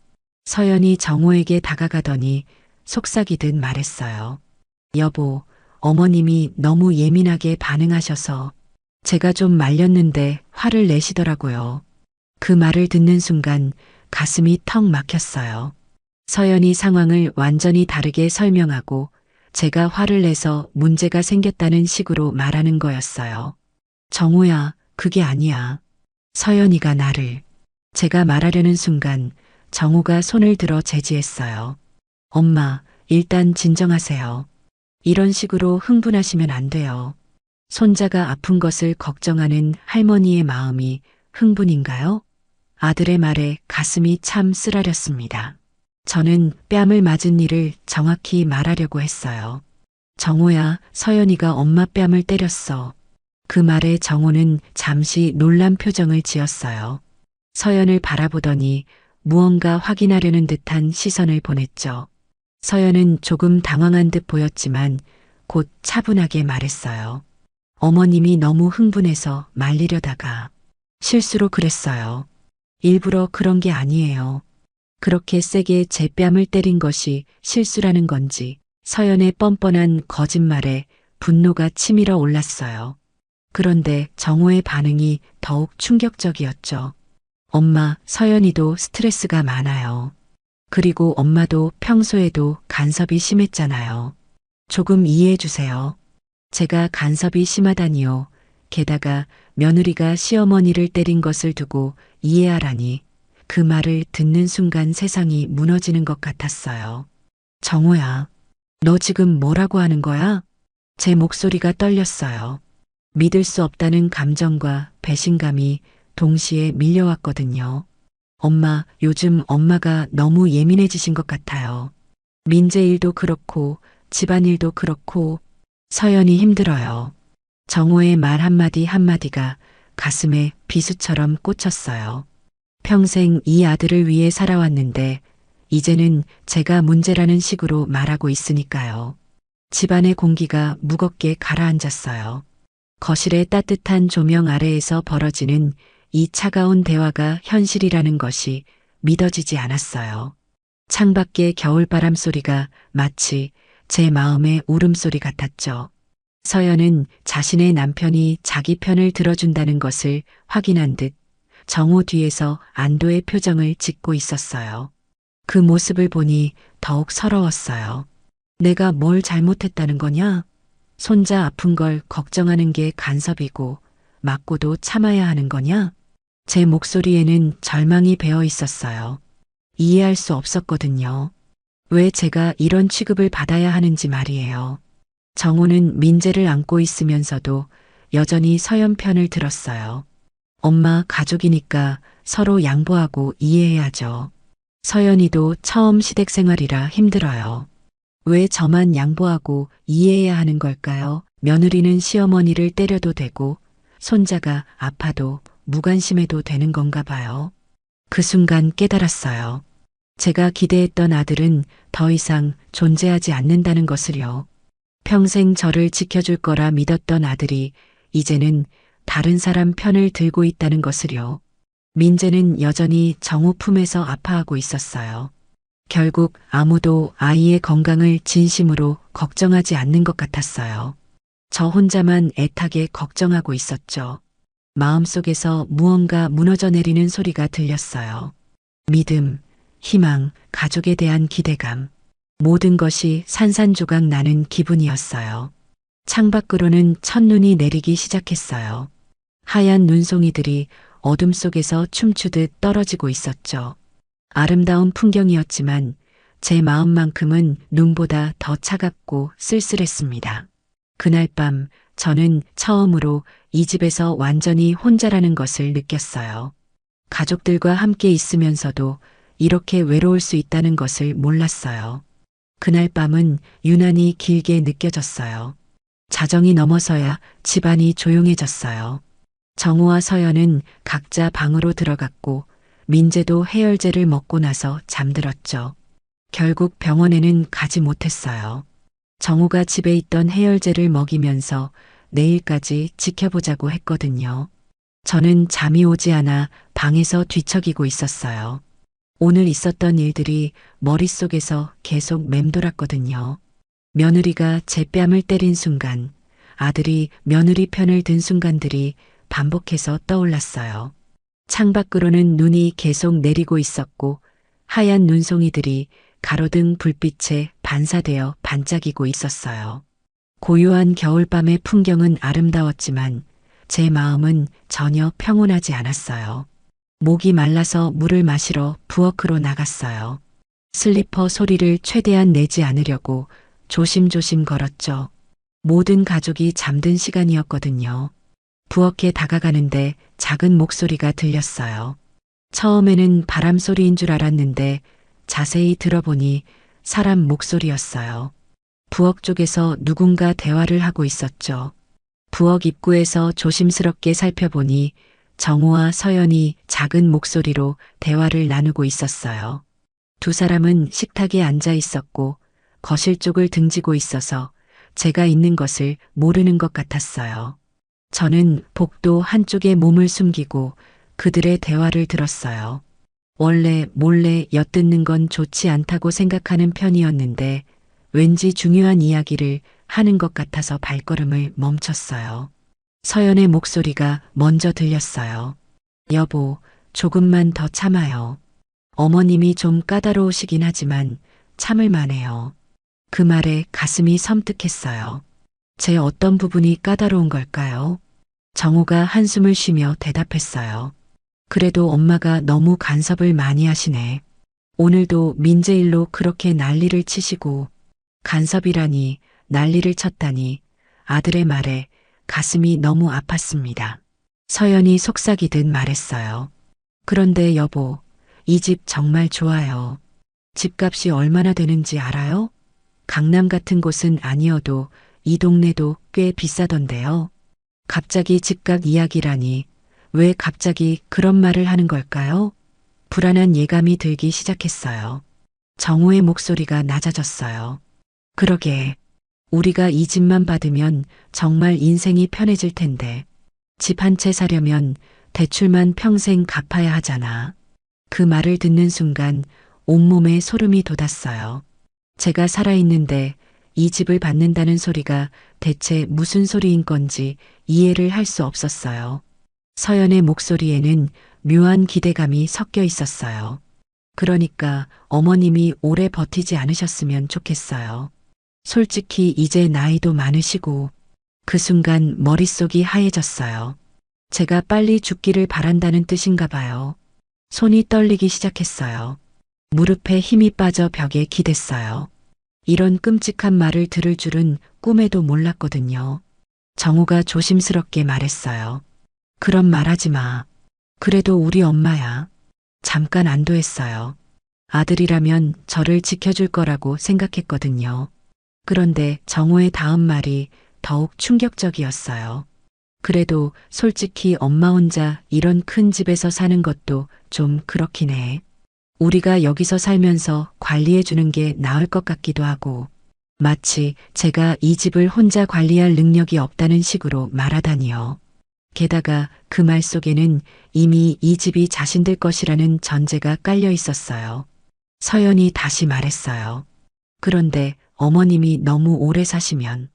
서연이 정호에게 다가가더니 속삭이듯 말했어요. 여보, 어머님이 너무 예민하게 반응하셔서 제가 좀 말렸는데 화를 내시더라고요. 그 말을 듣는 순간 가슴이 턱 막혔어요. 서연이 상황을 완전히 다르게 설명하고 제가 화를 내서 문제가 생겼다는 식으로 말하는 거였어요. 정호야, 그게 아니야. 서연이가 나를. 제가 말하려는 순간 정우가 손을 들어 제지했어요. 엄마, 일단 진정하세요. 이런 식으로 흥분하시면 안 돼요. 손자가 아픈 것을 걱정하는 할머니의 마음이 흥분인가요? 아들의 말에 가슴이 참 쓰라렸습니다. 저는 뺨을 맞은 일을 정확히 말하려고 했어요. 정호야, 서연이가 엄마 뺨을 때렸어. 그 말에 정호는 잠시 놀란 표정을 지었어요. 서연을 바라보더니 무언가 확인하려는 듯한 시선을 보냈죠. 서연은 조금 당황한 듯 보였지만 곧 차분하게 말했어요. 어머님이 너무 흥분해서 말리려다가 실수로 그랬어요. 일부러 그런 게 아니에요. 그렇게 세게 제 뺨을 때린 것이 실수라는 건지 서연의 뻔뻔한 거짓말에 분노가 치밀어 올랐어요. 그런데 정호의 반응이 더욱 충격적이었죠. 엄마, 서연이도 스트레스가 많아요. 그리고 엄마도 평소에도 간섭이 심했잖아요. 조금 이해해 주세요. 제가 간섭이 심하다니요. 게다가 며느리가 시어머니를 때린 것을 두고 이해하라니. 그 말을 듣는 순간 세상이 무너지는 것 같았어요. 정호야, 너 지금 뭐라고 하는 거야? 제 목소리가 떨렸어요. 믿을 수 없다는 감정과 배신감이 동시에 밀려왔거든요. 엄마, 요즘 엄마가 너무 예민해지신 것 같아요. 민재 일도 그렇고 집안일도 그렇고 서연이 힘들어요. 정호의 말 한마디 한마디가 가슴에 비수처럼 꽂혔어요. 평생 이 아들을 위해 살아왔는데 이제는 제가 문제라는 식으로 말하고 있으니까요. 집안의 공기가 무겁게 가라앉았어요. 거실의 따뜻한 조명 아래에서 벌어지는 이 차가운 대화가 현실이라는 것이 믿어지지 않았어요. 창밖의 겨울바람 소리가 마치 제 마음의 울음소리 같았죠. 서연은 자신의 남편이 자기 편을 들어준다는 것을 확인한 듯 정호 뒤에서 안도의 표정을 짓고 있었어요. 그 모습을 보니 더욱 서러웠어요. 내가 뭘 잘못했다는 거냐? 손자 아픈 걸 걱정하는 게 간섭이고 맞고도 참아야 하는 거냐? 제 목소리에는 절망이 배어 있었어요. 이해할 수 없었거든요. 왜 제가 이런 취급을 받아야 하는지 말이에요. 정호는 민재를 안고 있으면서도 여전히 서연 편을 들었어요. 엄마 가족이니까 서로 양보하고 이해해야죠. 서연이도 처음 시댁 생활이라 힘들어요. 왜 저만 양보하고 이해해야 하는 걸까요? 며느리는 시어머니를 때려도 되고 손자가 아파도 무관심해도 되는 건가 봐요. 그 순간 깨달았어요. 제가 기대했던 아들은 더 이상 존재하지 않는다는 것을요. 평생 저를 지켜줄 거라 믿었던 아들이 이제는 다른 사람 편을 들고 있다는 것을요. 민재는 여전히 정호 품에서 아파하고 있었어요. 결국 아무도 아이의 건강을 진심으로 걱정하지 않는 것 같았어요. 저 혼자만 애타게 걱정하고 있었죠. 마음속에서 무언가 무너져 내리는 소리가 들렸어요. 믿음, 희망, 가족에 대한 기대감. 모든 것이 산산조각 나는 기분이었어요. 창밖으로는 첫눈이 내리기 시작했어요. 하얀 눈송이들이 어둠 속에서 춤추듯 떨어지고 있었죠. 아름다운 풍경이었지만 제 마음만큼은 눈보다 더 차갑고 쓸쓸했습니다. 그날 밤 저는 처음으로 이 집에서 완전히 혼자라는 것을 느꼈어요. 가족들과 함께 있으면서도 이렇게 외로울 수 있다는 것을 몰랐어요. 그날 밤은 유난히 길게 느껴졌어요. 자정이 넘어서야 집안이 조용해졌어요. 정우와 서연은 각자 방으로 들어갔고 민재도 해열제를 먹고 나서 잠들었죠. 결국 병원에는 가지 못했어요. 정우가 집에 있던 해열제를 먹이면서 내일까지 지켜보자고 했거든요. 저는 잠이 오지 않아 방에서 뒤척이고 있었어요. 오늘 있었던 일들이 머릿속에서 계속 맴돌았거든요. 며느리가 제 뺨을 때린 순간, 아들이 며느리 편을 든 순간들이 반복해서 떠올랐어요. 창밖으로는 눈이 계속 내리고 있었고 하얀 눈송이들이 가로등 불빛에 반사되어 반짝이고 있었어요. 고요한 겨울밤의 풍경은 아름다웠지만 제 마음은 전혀 평온하지 않았어요. 목이 말라서 물을 마시러 부엌으로 나갔어요. 슬리퍼 소리를 최대한 내지 않으려고 조심조심 걸었죠. 모든 가족이 잠든 시간이었거든요. 부엌에 다가가는데 작은 목소리가 들렸어요. 처음에는 바람 소리인 줄 알았는데 자세히 들어보니 사람 목소리였어요. 부엌 쪽에서 누군가 대화를 하고 있었죠. 부엌 입구에서 조심스럽게 살펴보니 정호와 서연이 작은 목소리로 대화를 나누고 있었어요. 두 사람은 식탁에 앉아 있었고 거실 쪽을 등지고 있어서 제가 있는 것을 모르는 것 같았어요. 저는 복도 한쪽에 몸을 숨기고 그들의 대화를 들었어요. 원래 몰래 엿듣는 건 좋지 않다고 생각하는 편이었는데 왠지 중요한 이야기를 하는 것 같아서 발걸음을 멈췄어요. 서연의 목소리가 먼저 들렸어요. 여보, 조금만 더 참아요. 어머님이 좀 까다로우시긴 하지만 참을 만해요. 그 말에 가슴이 섬뜩했어요. 제 어떤 부분이 까다로운 걸까요? 정호가 한숨을 쉬며 대답했어요. 그래도 엄마가 너무 간섭을 많이 하시네. 오늘도 민재일로 그렇게 난리를 치시고 간섭이라니 난리를 쳤다니 아들의 말에 가슴이 너무 아팠습니다. 서연이 속삭이듯 말했어요. 그런데 여보, 이 집 정말 좋아요. 집값이 얼마나 되는지 알아요? 강남 같은 곳은 아니어도 이 동네도 꽤 비싸던데요. 갑자기 집값 이야기라니 왜 갑자기 그런 말을 하는 걸까요? 불안한 예감이 들기 시작했어요. 정호의 목소리가 낮아졌어요. 그러게, 우리가 이 집만 받으면 정말 인생이 편해질 텐데 집 한 채 사려면 대출만 평생 갚아야 하잖아. 그 말을 듣는 순간 온몸에 소름이 돋았어요. 제가 살아있는데 이 집을 받는다는 소리가 대체 무슨 소리인 건지 이해를 할 수 없었어요. 서연의 목소리에는 묘한 기대감이 섞여 있었어요. 그러니까 어머님이 오래 버티지 않으셨으면 좋겠어요. 솔직히 이제 나이도 많으시고 그 순간 머릿속이 하얘졌어요. 제가 빨리 죽기를 바란다는 뜻인가 봐요. 손이 떨리기 시작했어요. 무릎에 힘이 빠져 벽에 기댔어요. 이런 끔찍한 말을 들을 줄은 꿈에도 몰랐거든요. 정우가 조심스럽게 말했어요. 그런 말 하지 마. 그래도 우리 엄마야. 잠깐 안도했어요. 아들이라면 저를 지켜줄 거라고 생각했거든요. 그런데 정호의 다음 말이 더욱 충격적이었어요. 그래도 솔직히 엄마 혼자 이런 큰 집에서 사는 것도 좀 그렇긴 해. 우리가 여기서 살면서 관리해 주는 게 나을 것 같기도 하고, 마치 제가 이 집을 혼자 관리할 능력이 없다는 식으로 말하다니요. 게다가 그 말 속에는 이미 이 집이 자신들 것이라는 전제가 깔려 있었어요. 서연이 다시 말했어요. 그런데 어머님이 너무 오래 사시면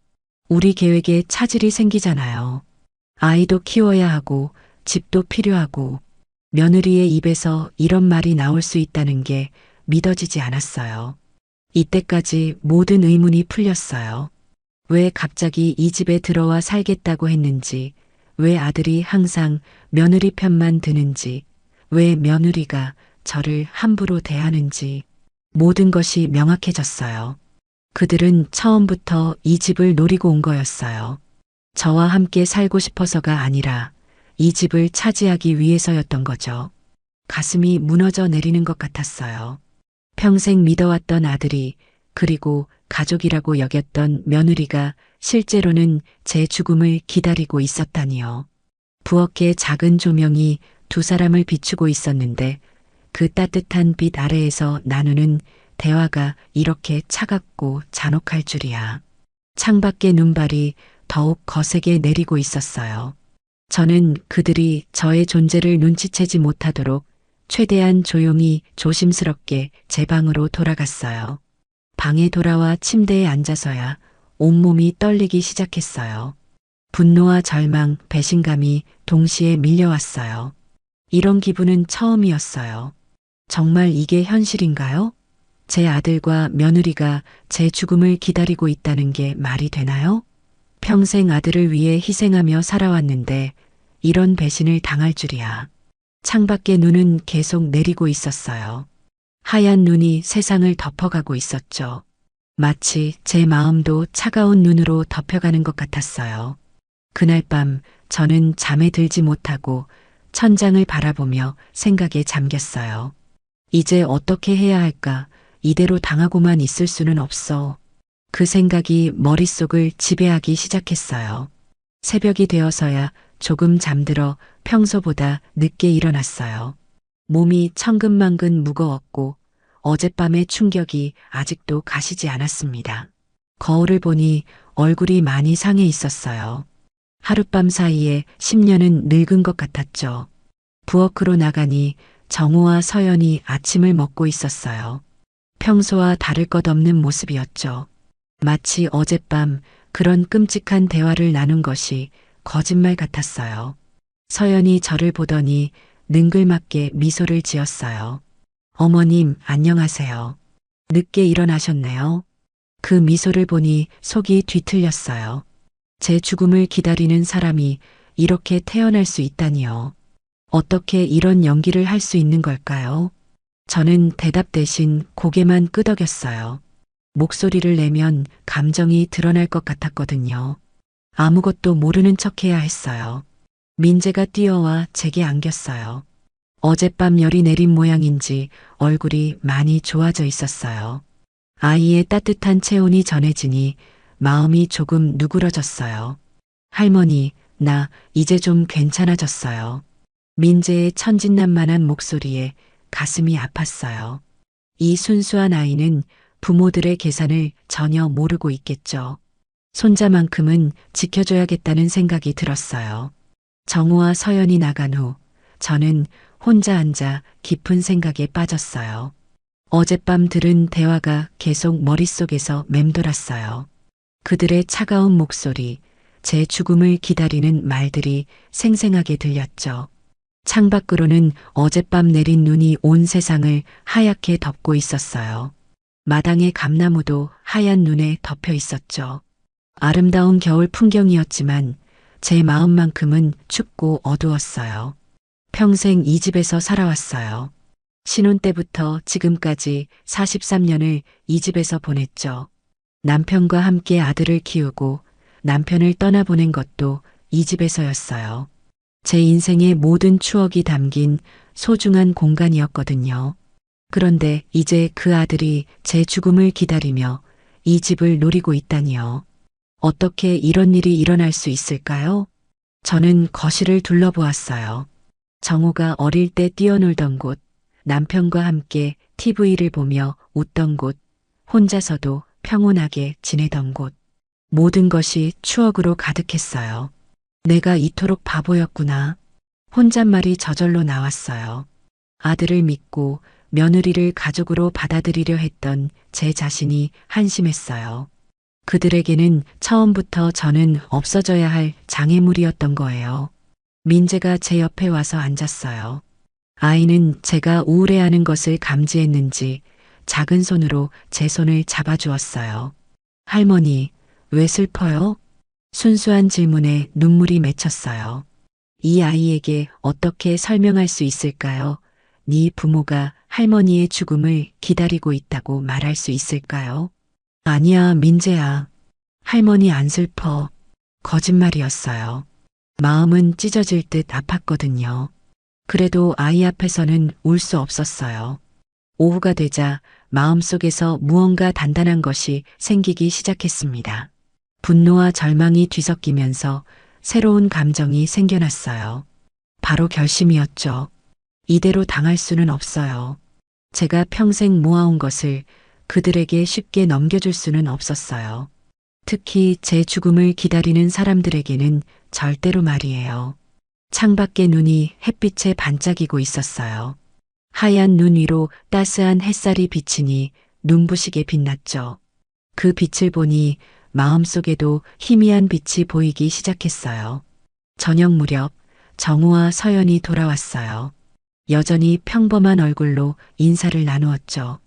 우리 계획에 차질이 생기잖아요. 아이도 키워야 하고 집도 필요하고 며느리의 입에서 이런 말이 나올 수 있다는 게 믿어지지 않았어요. 이때까지 모든 의문이 풀렸어요. 왜 갑자기 이 집에 들어와 살겠다고 했는지, 왜 아들이 항상 며느리 편만 드는지, 왜 며느리가 저를 함부로 대하는지 모든 것이 명확해졌어요. 그들은 처음부터 이 집을 노리고 온 거였어요. 저와 함께 살고 싶어서가 아니라 이 집을 차지하기 위해서였던 거죠. 가슴이 무너져 내리는 것 같았어요. 평생 믿어왔던 아들이, 그리고 가족이라고 여겼던 며느리가 실제로는 제 죽음을 기다리고 있었다니요. 부엌의 작은 조명이 두 사람을 비추고 있었는데 그 따뜻한 빛 아래에서 나누는 대화가 이렇게 차갑고 잔혹할 줄이야. 창밖의 눈발이 더욱 거세게 내리고 있었어요. 저는 그들이 저의 존재를 눈치채지 못하도록 최대한 조용히 조심스럽게 제 방으로 돌아갔어요. 방에 돌아와 침대에 앉아서야 온몸이 떨리기 시작했어요. 분노와 절망, 배신감이 동시에 밀려왔어요. 이런 기분은 처음이었어요. 정말 이게 현실인가요? 제 아들과 며느리가 제 죽음을 기다리고 있다는 게 말이 되나요? 평생 아들을 위해 희생하며 살아왔는데 이런 배신을 당할 줄이야. 창밖에 눈은 계속 내리고 있었어요. 하얀 눈이 세상을 덮어가고 있었죠. 마치 제 마음도 차가운 눈으로 덮여가는 것 같았어요. 그날 밤 저는 잠에 들지 못하고 천장을 바라보며 생각에 잠겼어요. 이제 어떻게 해야 할까? 이대로 당하고만 있을 수는 없어. 그 생각이 머릿속을 지배하기 시작했어요. 새벽이 되어서야 조금 잠들어 평소보다 늦게 일어났어요. 몸이 천근만근 무거웠고 어젯밤의 충격이 아직도 가시지 않았습니다. 거울을 보니 얼굴이 많이 상해 있었어요. 하룻밤 사이에 10년은 늙은 것 같았죠. 부엌으로 나가니 정우와 서연이 아침을 먹고 있었어요. 평소와 다를 것 없는 모습이었죠. 마치 어젯밤 그런 끔찍한 대화를 나눈 것이 거짓말 같았어요. 서연이 저를 보더니 능글맞게 미소를 지었어요. 어머님, 안녕하세요. 늦게 일어나셨네요. 그 미소를 보니 속이 뒤틀렸어요. 제 죽음을 기다리는 사람이 이렇게 태어날 수 있다니요. 어떻게 이런 연기를 할 수 있는 걸까요? 저는 대답 대신 고개만 끄덕였어요. 목소리를 내면 감정이 드러날 것 같았거든요. 아무것도 모르는 척해야 했어요. 민재가 뛰어와 제게 안겼어요. 어젯밤 열이 내린 모양인지 얼굴이 많이 좋아져 있었어요. 아이의 따뜻한 체온이 전해지니 마음이 조금 누그러졌어요. 할머니, 나 이제 좀 괜찮아졌어요. 민재의 천진난만한 목소리에 가슴이 아팠어요. 이 순수한 아이는 부모들의 계산을 전혀 모르고 있겠죠. 손자만큼은 지켜줘야겠다는 생각이 들었어요. 정우와 서연이 나간 후 저는 혼자 앉아 깊은 생각에 빠졌어요. 어젯밤 들은 대화가 계속 머릿속에서 맴돌았어요. 그들의 차가운 목소리, 제 죽음을 기다리는 말들이 생생하게 들렸죠. 창밖으로는 어젯밤 내린 눈이 온 세상을 하얗게 덮고 있었어요. 마당의 감나무도 하얀 눈에 덮여 있었죠. 아름다운 겨울 풍경이었지만 제 마음만큼은 춥고 어두웠어요. 평생 이 집에서 살아왔어요. 신혼 때부터 지금까지 43년을 이 집에서 보냈죠. 남편과 함께 아들을 키우고 남편을 떠나보낸 것도 이 집에서였어요. 제 인생의 모든 추억이 담긴 소중한 공간이었거든요. 그런데 이제 그 아들이 제 죽음을 기다리며 이 집을 노리고 있다니요. 어떻게 이런 일이 일어날 수 있을까요? 저는 거실을 둘러보았어요. 정우가 어릴 때 뛰어놀던 곳, 남편과 함께 TV를 보며 웃던 곳, 혼자서도 평온하게 지내던 곳. 모든 것이 추억으로 가득했어요. 내가 이토록 바보였구나. 혼잣말이 저절로 나왔어요. 아들을 믿고 며느리를 가족으로 받아들이려 했던 제 자신이 한심했어요. 그들에게는 처음부터 저는 없어져야 할 장애물이었던 거예요. 민재가 제 옆에 와서 앉았어요. 아이는 제가 우울해하는 것을 감지했는지 작은 손으로 제 손을 잡아주었어요. 할머니, 왜 슬퍼요? 순수한 질문에 눈물이 맺혔어요. 이 아이에게 어떻게 설명할 수 있을까요? 네 부모가 할머니의 죽음을 기다리고 있다고 말할 수 있을까요? 아니야, 민재야. 할머니 안 슬퍼. 거짓말이었어요. 마음은 찢어질 듯 아팠거든요. 그래도 아이 앞에서는 울 수 없었어요. 오후가 되자 마음속에서 무언가 단단한 것이 생기기 시작했습니다. 분노와 절망이 뒤섞이면서 새로운 감정이 생겨났어요. 바로 결심이었죠. 이대로 당할 수는 없어요. 제가 평생 모아온 것을 그들에게 쉽게 넘겨줄 수는 없었어요. 특히 제 죽음을 기다리는 사람들에게는 절대로 말이에요. 창밖의 눈이 햇빛에 반짝이고 있었어요. 하얀 눈 위로 따스한 햇살이 비치니 눈부시게 빛났죠. 그 빛을 보니 마음속에도 희미한 빛이 보이기 시작했어요. 저녁 무렵 정우와 서연이 돌아왔어요. 여전히 평범한 얼굴로 인사를 나누었죠.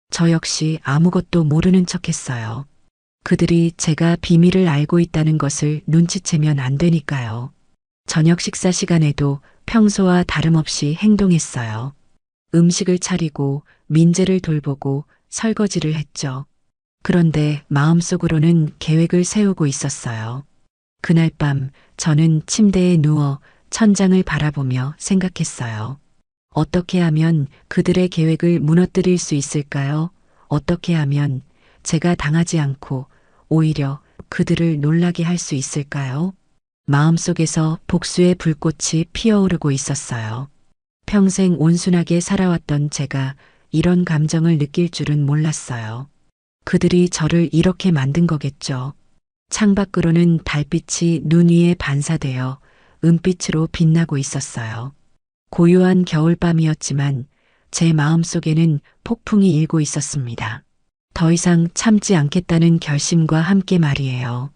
저 역시 아무것도 모르는 척했어요. 그들이 제가 비밀을 알고 있다는 것을 눈치채면 안 되니까요. 저녁 식사 시간에도 평소와 다름없이 행동했어요. 음식을 차리고 민재를 돌보고 설거지를 했죠. 그런데 마음속으로는 계획을 세우고 있었어요. 그날 밤 저는 침대에 누워 천장을 바라보며 생각했어요. 어떻게 하면 그들의 계획을 무너뜨릴 수 있을까요? 어떻게 하면 제가 당하지 않고 오히려 그들을 놀라게 할 수 있을까요? 마음속에서 복수의 불꽃이 피어오르고 있었어요. 평생 온순하게 살아왔던 제가 이런 감정을 느낄 줄은 몰랐어요. 그들이 저를 이렇게 만든 거겠죠. 창밖으로는 달빛이 눈 위에 반사되어 은빛으로 빛나고 있었어요. 고요한 겨울밤이었지만 제 마음속에는 폭풍이 일고 있었습니다. 더 이상 참지 않겠다는 결심과 함께 말이에요.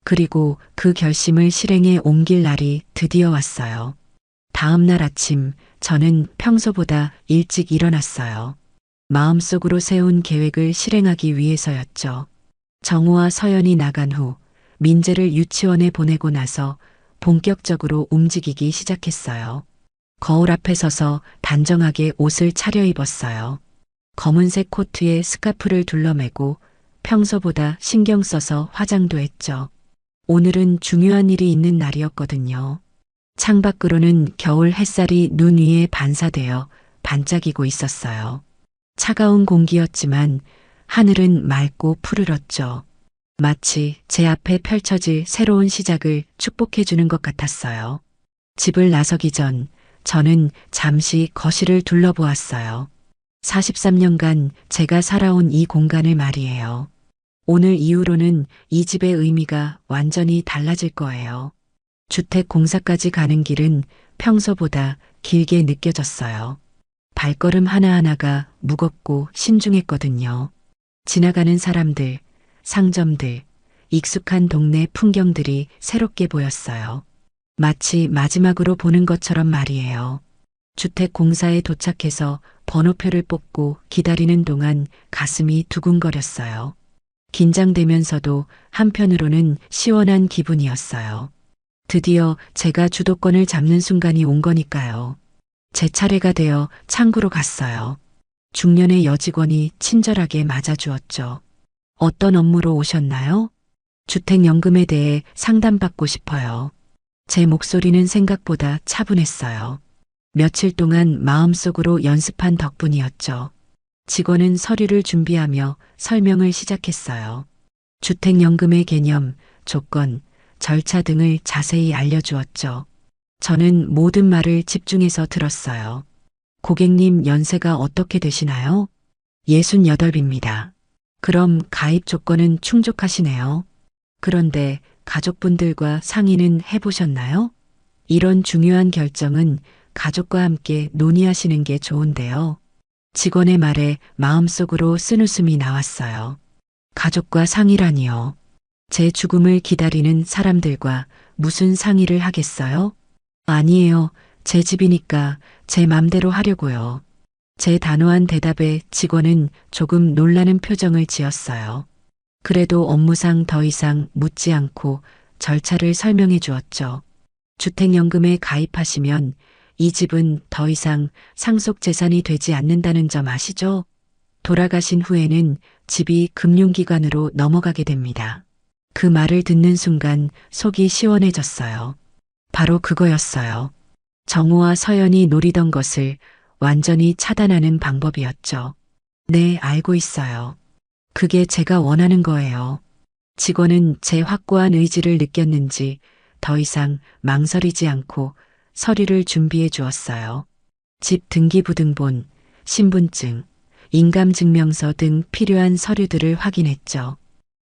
그리고 그 결심을 실행에 옮길 날이 드디어 왔어요. 다음 날 아침 저는 평소보다 일찍 일어났어요. 마음속으로 세운 계획을 실행하기 위해서였죠. 정우와 서연이 나간 후 민재를 유치원에 보내고 나서 본격적으로 움직이기 시작했어요. 거울 앞에 서서 단정하게 옷을 차려입었어요. 검은색 코트에 스카프를 둘러매고 평소보다 신경 써서 화장도 했죠. 오늘은 중요한 일이 있는 날이었거든요. 창밖으로는 겨울 햇살이 눈 위에 반사되어 반짝이고 있었어요. 차가운 공기였지만 하늘은 맑고 푸르렀죠. 마치 제 앞에 펼쳐질 새로운 시작을 축복해주는 것 같았어요. 집을 나서기 전 저는 잠시 거실을 둘러보았어요. 43년간 제가 살아온 이 공간을 말이에요. 오늘 이후로는 이 집의 의미가 완전히 달라질 거예요. 주택 공사까지 가는 길은 평소보다 길게 느껴졌어요. 발걸음 하나하나가 무겁고 신중했거든요. 지나가는 사람들, 상점들, 익숙한 동네 풍경들이 새롭게 보였어요. 마치 마지막으로 보는 것처럼 말이에요. 주택 공사에 도착해서 번호표를 뽑고 기다리는 동안 가슴이 두근거렸어요. 긴장되면서도 한편으로는 시원한 기분이었어요. 드디어 제가 주도권을 잡는 순간이 온 거니까요. 제 차례가 되어 창구로 갔어요. 중년의 여직원이 친절하게 맞아주었죠. 어떤 업무로 오셨나요? 주택연금에 대해 상담받고 싶어요. 제 목소리는 생각보다 차분했어요. 며칠 동안 마음속으로 연습한 덕분이었죠. 직원은 서류를 준비하며 설명을 시작했어요. 주택연금의 개념, 조건, 절차 등을 자세히 알려주었죠. 저는 모든 말을 집중해서 들었어요. 고객님 연세가 어떻게 되시나요? 68입니다. 그럼 가입 조건은 충족하시네요. 그런데 가족분들과 상의는 해보셨나요? 이런 중요한 결정은 가족과 함께 논의하시는 게 좋은데요. 직원의 말에 마음속으로 쓴웃음이 나왔어요. 가족과 상의라니요. 제 죽음을 기다리는 사람들과 무슨 상의를 하겠어요? 아니에요. 제 집이니까 제 맘대로 하려고요. 제 단호한 대답에 직원은 조금 놀라는 표정을 지었어요. 그래도 업무상 더 이상 묻지 않고 절차를 설명해 주었죠. 주택연금에 가입하시면 이 집은 더 이상 상속 재산이 되지 않는다는 점 아시죠? 돌아가신 후에는 집이 금융기관으로 넘어가게 됩니다. 그 말을 듣는 순간 속이 시원해졌어요. 바로 그거였어요. 정우와 서연이 노리던 것을 완전히 차단하는 방법이었죠. 네, 알고 있어요. 그게 제가 원하는 거예요. 직원은 제 확고한 의지를 느꼈는지 더 이상 망설이지 않고 서류를 준비해 주었어요. 집 등기부등본, 신분증, 인감증명서 등 필요한 서류들을 확인했죠.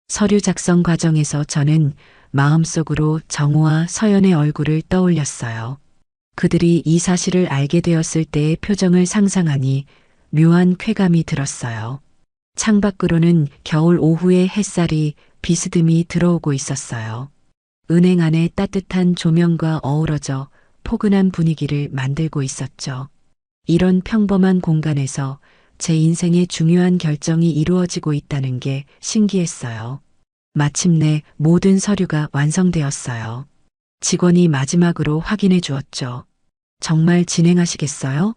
서류 작성 과정에서 저는 마음속으로 정우와 서연의 얼굴을 떠올렸어요. 그들이 이 사실을 알게 되었을 때의 표정을 상상하니 묘한 쾌감이 들었어요. 창밖으로는 겨울 오후의 햇살이 비스듬히 들어오고 있었어요. 은행 안에 따뜻한 조명과 어우러져 포근한 분위기를 만들고 있었죠. 이런 평범한 공간에서 제 인생의 중요한 결정이 이루어지고 있다는 게 신기했어요. 마침내 모든 서류가 완성되었어요. 직원이 마지막으로 확인해 주었죠. 정말 진행하시겠어요?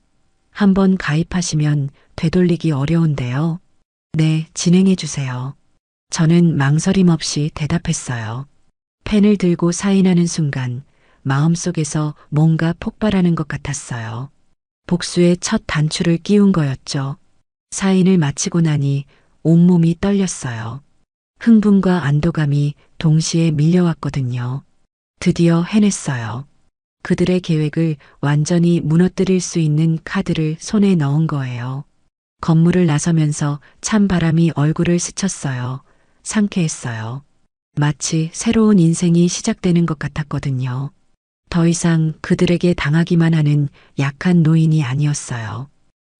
한번 가입하시면 되돌리기 어려운데요. 네, 진행해 주세요. 저는 망설임 없이 대답했어요. 펜을 들고 사인하는 순간 마음속에서 뭔가 폭발하는 것 같았어요. 복수의 첫 단추를 끼운 거였죠. 사인을 마치고 나니 온몸이 떨렸어요. 흥분과 안도감이 동시에 밀려왔거든요. 드디어 해냈어요. 그들의 계획을 완전히 무너뜨릴 수 있는 카드를 손에 넣은 거예요. 건물을 나서면서 찬 바람이 얼굴을 스쳤어요. 상쾌했어요. 마치 새로운 인생이 시작되는 것 같았거든요. 더 이상 그들에게 당하기만 하는 약한 노인이 아니었어요.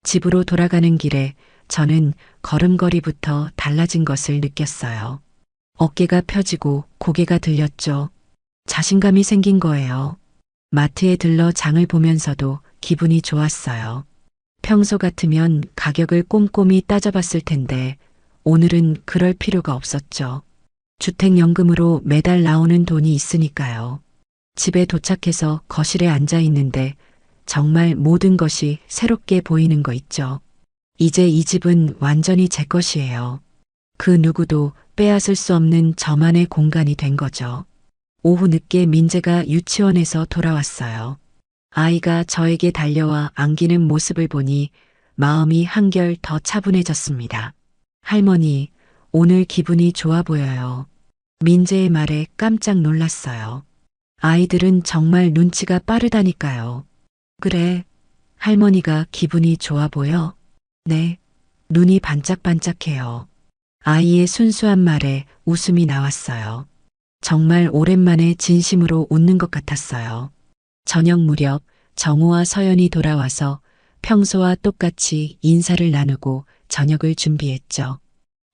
집으로 돌아가는 길에 저는 걸음걸이부터 달라진 것을 느꼈어요. 어깨가 펴지고 고개가 들렸죠. 자신감이 생긴 거예요. 마트에 들러 장을 보면서도 기분이 좋았어요. 평소 같으면 가격을 꼼꼼히 따져봤을 텐데 오늘은 그럴 필요가 없었죠. 주택연금으로 매달 나오는 돈이 있으니까요. 집에 도착해서 거실에 앉아 있는데 정말 모든 것이 새롭게 보이는 거 있죠. 이제 이 집은 완전히 제 것이에요. 그 누구도 빼앗을 수 없는 저만의 공간이 된 거죠. 오후 늦게 민재가 유치원에서 돌아왔어요. 아이가 저에게 달려와 안기는 모습을 보니 마음이 한결 더 차분해졌습니다. 할머니, 오늘 기분이 좋아 보여요. 민재의 말에 깜짝 놀랐어요. 아이들은 정말 눈치가 빠르다니까요. 그래, 할머니가 기분이 좋아 보여? 네, 눈이 반짝반짝해요. 아이의 순수한 말에 웃음이 나왔어요. 정말 오랜만에 진심으로 웃는 것 같았어요. 저녁 무렵 정우와 서연이 돌아와서 평소와 똑같이 인사를 나누고 저녁을 준비했죠.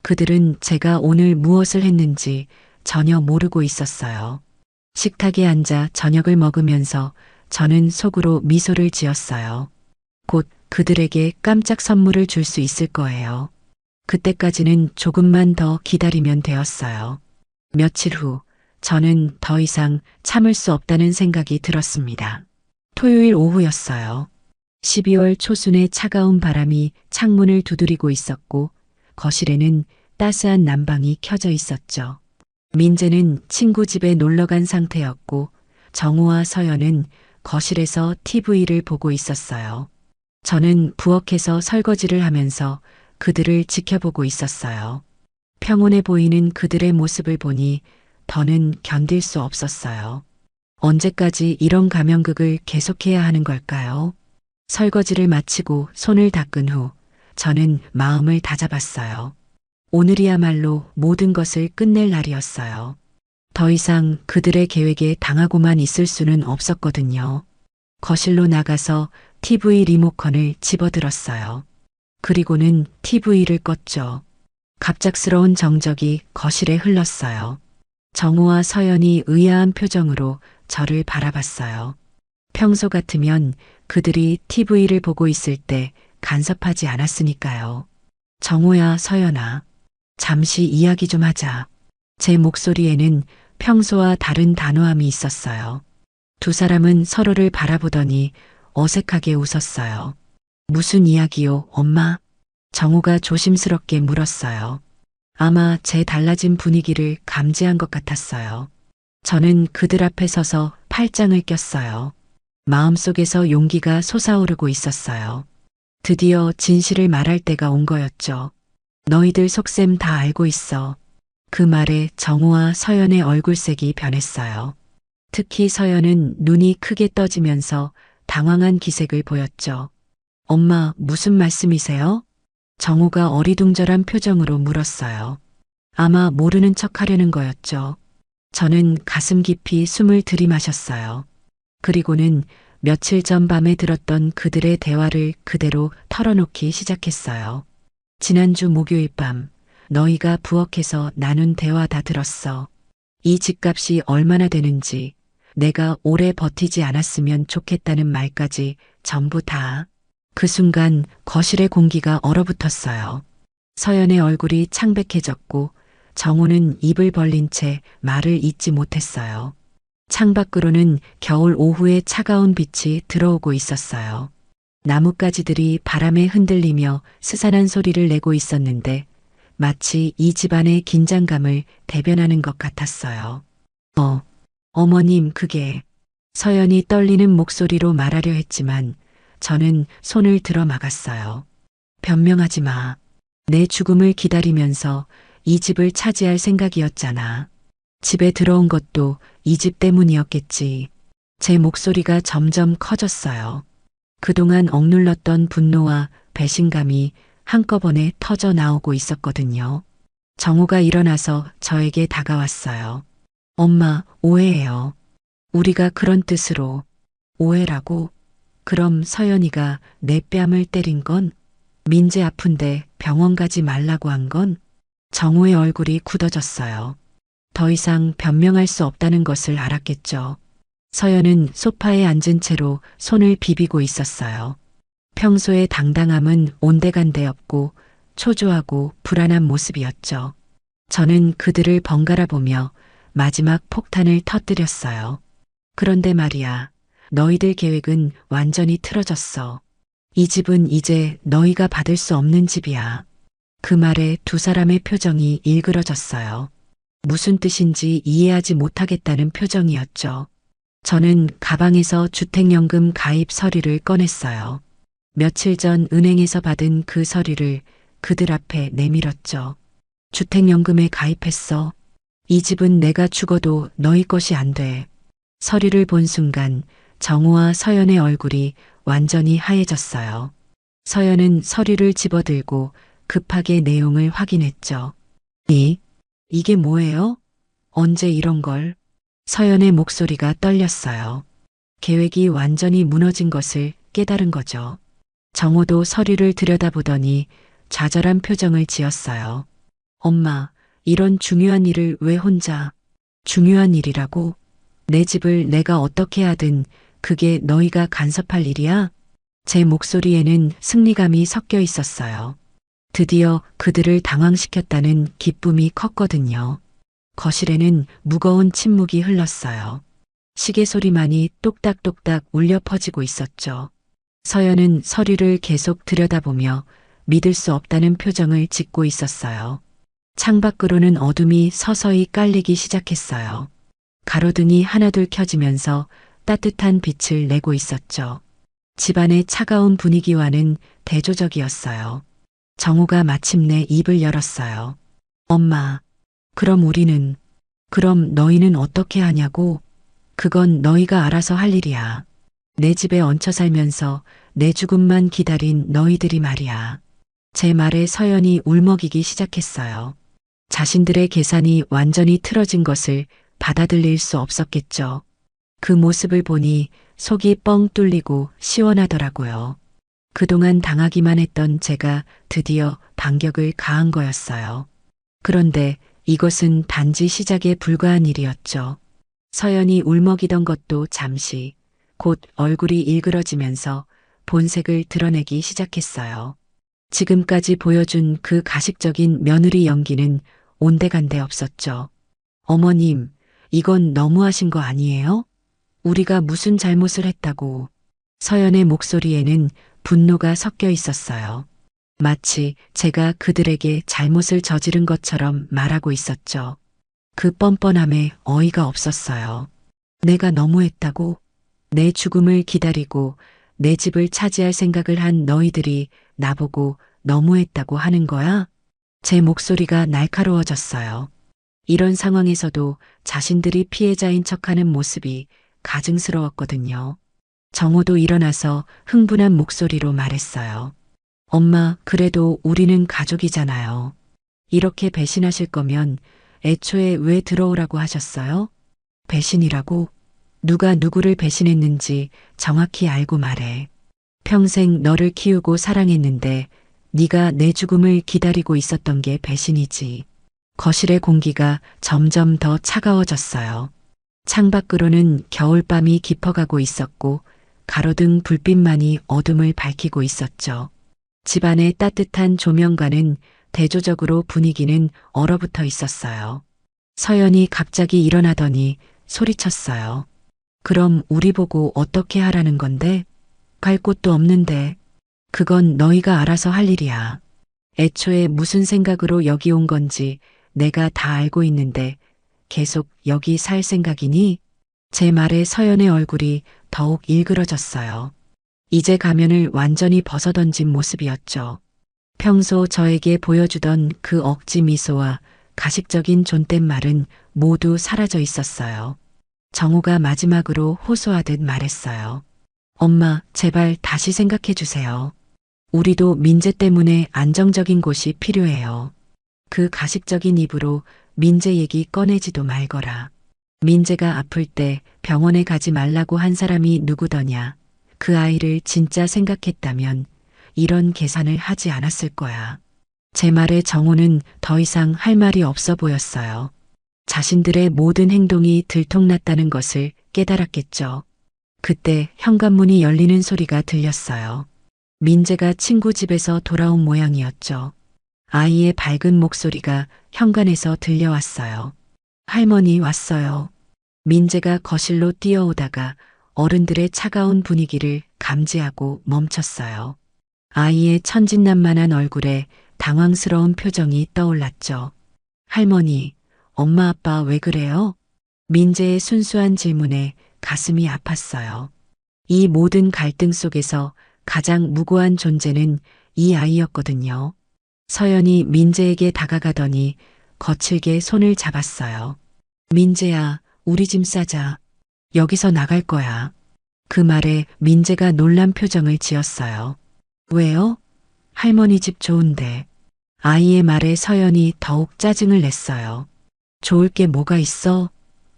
그들은 제가 오늘 무엇을 했는지 전혀 모르고 있었어요. 식탁에 앉아 저녁을 먹으면서 저는 속으로 미소를 지었어요. 곧 그들에게 깜짝 선물을 줄 수 있을 거예요. 그때까지는 조금만 더 기다리면 되었어요. 며칠 후 저는 더 이상 참을 수 없다는 생각이 들었습니다. 토요일 오후였어요. 12월 초순의 차가운 바람이 창문을 두드리고 있었고 거실에는 따스한 난방이 켜져 있었죠. 민재는 친구 집에 놀러 간 상태였고 정우와 서연은 거실에서 TV를 보고 있었어요. 저는 부엌에서 설거지를 하면서 그들을 지켜보고 있었어요. 평온해 보이는 그들의 모습을 보니 더는 견딜 수 없었어요. 언제까지 이런 가면극을 계속해야 하는 걸까요? 설거지를 마치고 손을 닦은 후 저는 마음을 다잡았어요. 오늘이야말로 모든 것을 끝낼 날이었어요. 더 이상 그들의 계획에 당하고만 있을 수는 없었거든요. 거실로 나가서 TV 리모컨을 집어들었어요. 그리고는 TV를 껐죠. 갑작스러운 정적이 거실에 흘렀어요. 정우와 서연이 의아한 표정으로 저를 바라봤어요. 평소 같으면 그들이 TV를 보고 있을 때 간섭하지 않았으니까요. 정우야, 서연아, 잠시 이야기 좀 하자. 제 목소리에는 평소와 다른 단호함이 있었어요. 두 사람은 서로를 바라보더니 어색하게 웃었어요. 무슨 이야기요, 엄마? 정우가 조심스럽게 물었어요. 아마 제 달라진 분위기를 감지한 것 같았어요. 저는 그들 앞에 서서 팔짱을 꼈어요. 마음속에서 용기가 솟아오르고 있었어요. 드디어 진실을 말할 때가 온 거였죠. 너희들 속셈 다 알고 있어. 그 말에 정우와 서연의 얼굴색이 변했어요. 특히 서연은 눈이 크게 떠지면서 당황한 기색을 보였죠. 엄마, 무슨 말씀이세요? 정우가 어리둥절한 표정으로 물었어요. 아마 모르는 척 하려는 거였죠. 저는 가슴 깊이 숨을 들이마셨어요. 그리고는 며칠 전 밤에 들었던 그들의 대화를 그대로 털어놓기 시작했어요. 지난주 목요일 밤 너희가 부엌에서 나눈 대화 다 들었어. 이 집값이 얼마나 되는지, 내가 오래 버티지 않았으면 좋겠다는 말까지 전부 다. 그 순간 거실의 공기가 얼어붙었어요. 서연의 얼굴이 창백해졌고 정우는 입을 벌린 채 말을 잇지 못했어요. 창밖으로는 겨울 오후의 차가운 빛이 들어오고 있었어요. 나뭇가지들이 바람에 흔들리며 스산한 소리를 내고 있었는데 마치 이 집안의 긴장감을 대변하는 것 같았어요. 어머님, 그게... 서연이 떨리는 목소리로 말하려 했지만 저는 손을 들어 막았어요. 변명하지 마. 내 죽음을 기다리면서 이 집을 차지할 생각이었잖아. 집에 들어온 것도 이 집 때문이었겠지. 제 목소리가 점점 커졌어요. 그동안 억눌렀던 분노와 배신감이 한꺼번에 터져 나오고 있었거든요. 정우가 일어나서 저에게 다가왔어요. 엄마, 오해해요. 우리가 그런 뜻으로... 오해라고? 그럼 서연이가 내 뺨을 때린 건? 민재 아픈데 병원 가지 말라고 한 건? 정우의 얼굴이 굳어졌어요. 더 이상 변명할 수 없다는 것을 알았겠죠. 서연은 소파에 앉은 채로 손을 비비고 있었어요. 평소의 당당함은 온데간데 없고 초조하고 불안한 모습이었죠. 저는 그들을 번갈아 보며 마지막 폭탄을 터뜨렸어요. 그런데 말이야, 너희들 계획은 완전히 틀어졌어. 이 집은 이제 너희가 받을 수 없는 집이야. 그 말에 두 사람의 표정이 일그러졌어요. 무슨 뜻인지 이해하지 못하겠다는 표정이었죠. 저는 가방에서 주택연금 가입 서류를 꺼냈어요. 며칠 전 은행에서 받은 그 서류를 그들 앞에 내밀었죠. 주택연금에 가입했어. 이 집은 내가 죽어도 너희 것이 안 돼. 서류를 본 순간 정우와 서연의 얼굴이 완전히 하얘졌어요. 서연은 서류를 집어들고 급하게 내용을 확인했죠. 이게 뭐예요? 언제 이런 걸? 서연의 목소리가 떨렸어요. 계획이 완전히 무너진 것을 깨달은 거죠. 정호도 서류를 들여다보더니 좌절한 표정을 지었어요. 엄마, 이런 중요한 일을 왜 혼자... 중요한 일이라고? 내 집을 내가 어떻게 하든 그게 너희가 간섭할 일이야? 제 목소리에는 승리감이 섞여 있었어요. 드디어 그들을 당황시켰다는 기쁨이 컸거든요. 거실에는 무거운 침묵이 흘렀어요. 시계 소리만이 똑딱똑딱 울려 퍼지고 있었죠. 서연은 서류를 계속 들여다보며 믿을 수 없다는 표정을 짓고 있었어요. 창밖으로는 어둠이 서서히 깔리기 시작했어요. 가로등이 하나둘 켜지면서 따뜻한 빛을 내고 있었죠. 집안의 차가운 분위기와는 대조적이었어요. 정우가 마침내 입을 열었어요. 엄마, 그럼 너희는 어떻게 하냐고? 그건 너희가 알아서 할 일이야. 내 집에 얹혀 살면서 내 죽음만 기다린 너희들이 말이야. 제 말에 서연이 울먹이기 시작했어요. 자신들의 계산이 완전히 틀어진 것을 받아들일 수 없었겠죠. 그 모습을 보니 속이 뻥 뚫리고 시원하더라고요. 그동안 당하기만 했던 제가 드디어 반격을 가한 거였어요. 그런데 이것은 단지 시작에 불과한 일이었죠. 서연이 울먹이던 것도 잠시, 곧 얼굴이 일그러지면서 본색을 드러내기 시작했어요. 지금까지 보여준 그 가식적인 며느리 연기는 온데간데 없었죠. 어머님, 이건 너무하신 거 아니에요? 우리가 무슨 잘못을 했다고. 서연의 목소리에는 분노가 섞여 있었어요. 마치 제가 그들에게 잘못을 저지른 것처럼 말하고 있었죠. 그 뻔뻔함에 어이가 없었어요. 내가 너무했다고? 내 죽음을 기다리고 내 집을 차지할 생각을 한 너희들이 나보고 너무했다고 하는 거야? 제 목소리가 날카로워졌어요. 이런 상황에서도 자신들이 피해자인 척하는 모습이 가증스러웠거든요. 정호도 일어나서 흥분한 목소리로 말했어요. 엄마, 그래도 우리는 가족이잖아요. 이렇게 배신하실 거면 애초에 왜 들어오라고 하셨어요? 배신이라고? 누가 누구를 배신했는지 정확히 알고 말해. 평생 너를 키우고 사랑했는데 네가 내 죽음을 기다리고 있었던 게 배신이지. 거실의 공기가 점점 더 차가워졌어요. 창밖으로는 겨울밤이 깊어가고 있었고 가로등 불빛만이 어둠을 밝히고 있었죠. 집안의 따뜻한 조명과는 대조적으로 분위기는 얼어붙어 있었어요. 서연이 갑자기 일어나더니 소리쳤어요. 그럼 우리 보고 어떻게 하라는 건데? 갈 곳도 없는데. 그건 너희가 알아서 할 일이야. 애초에 무슨 생각으로 여기 온 건지 내가 다 알고 있는데 계속 여기 살 생각이니? 제 말에 서연의 얼굴이 더욱 일그러졌어요. 이제 가면을 완전히 벗어던진 모습이었죠. 평소 저에게 보여주던 그 억지 미소와 가식적인 존댓말은 모두 사라져 있었어요. 정우가 마지막으로 호소하듯 말했어요. 엄마, 제발 다시 생각해 주세요. 우리도 민재 때문에 안정적인 곳이 필요해요. 그 가식적인 입으로 민재 얘기 꺼내지도 말거라. 민재가 아플 때 병원에 가지 말라고 한 사람이 누구더냐. 그 아이를 진짜 생각했다면 이런 계산을 하지 않았을 거야. 제 말에 정우는 더 이상 할 말이 없어 보였어요. 자신들의 모든 행동이 들통났다는 것을 깨달았겠죠. 그때 현관문이 열리는 소리가 들렸어요. 민재가 친구 집에서 돌아온 모양이었죠. 아이의 밝은 목소리가 현관에서 들려왔어요. 할머니 왔어요. 민재가 거실로 뛰어오다가 어른들의 차가운 분위기를 감지하고 멈췄어요. 아이의 천진난만한 얼굴에 당황스러운 표정이 떠올랐죠. 할머니, 엄마 아빠 왜 그래요? 민재의 순수한 질문에 가슴이 아팠어요. 이 모든 갈등 속에서 가장 무고한 존재는 이 아이였거든요. 서연이 민재에게 다가가더니 거칠게 손을 잡았어요. 민재야, 우리 짐 싸자. 여기서 나갈 거야. 그 말에 민재가 놀란 표정을 지었어요. 왜요? 할머니 집 좋은데. 아이의 말에 서연이 더욱 짜증을 냈어요. 좋을 게 뭐가 있어?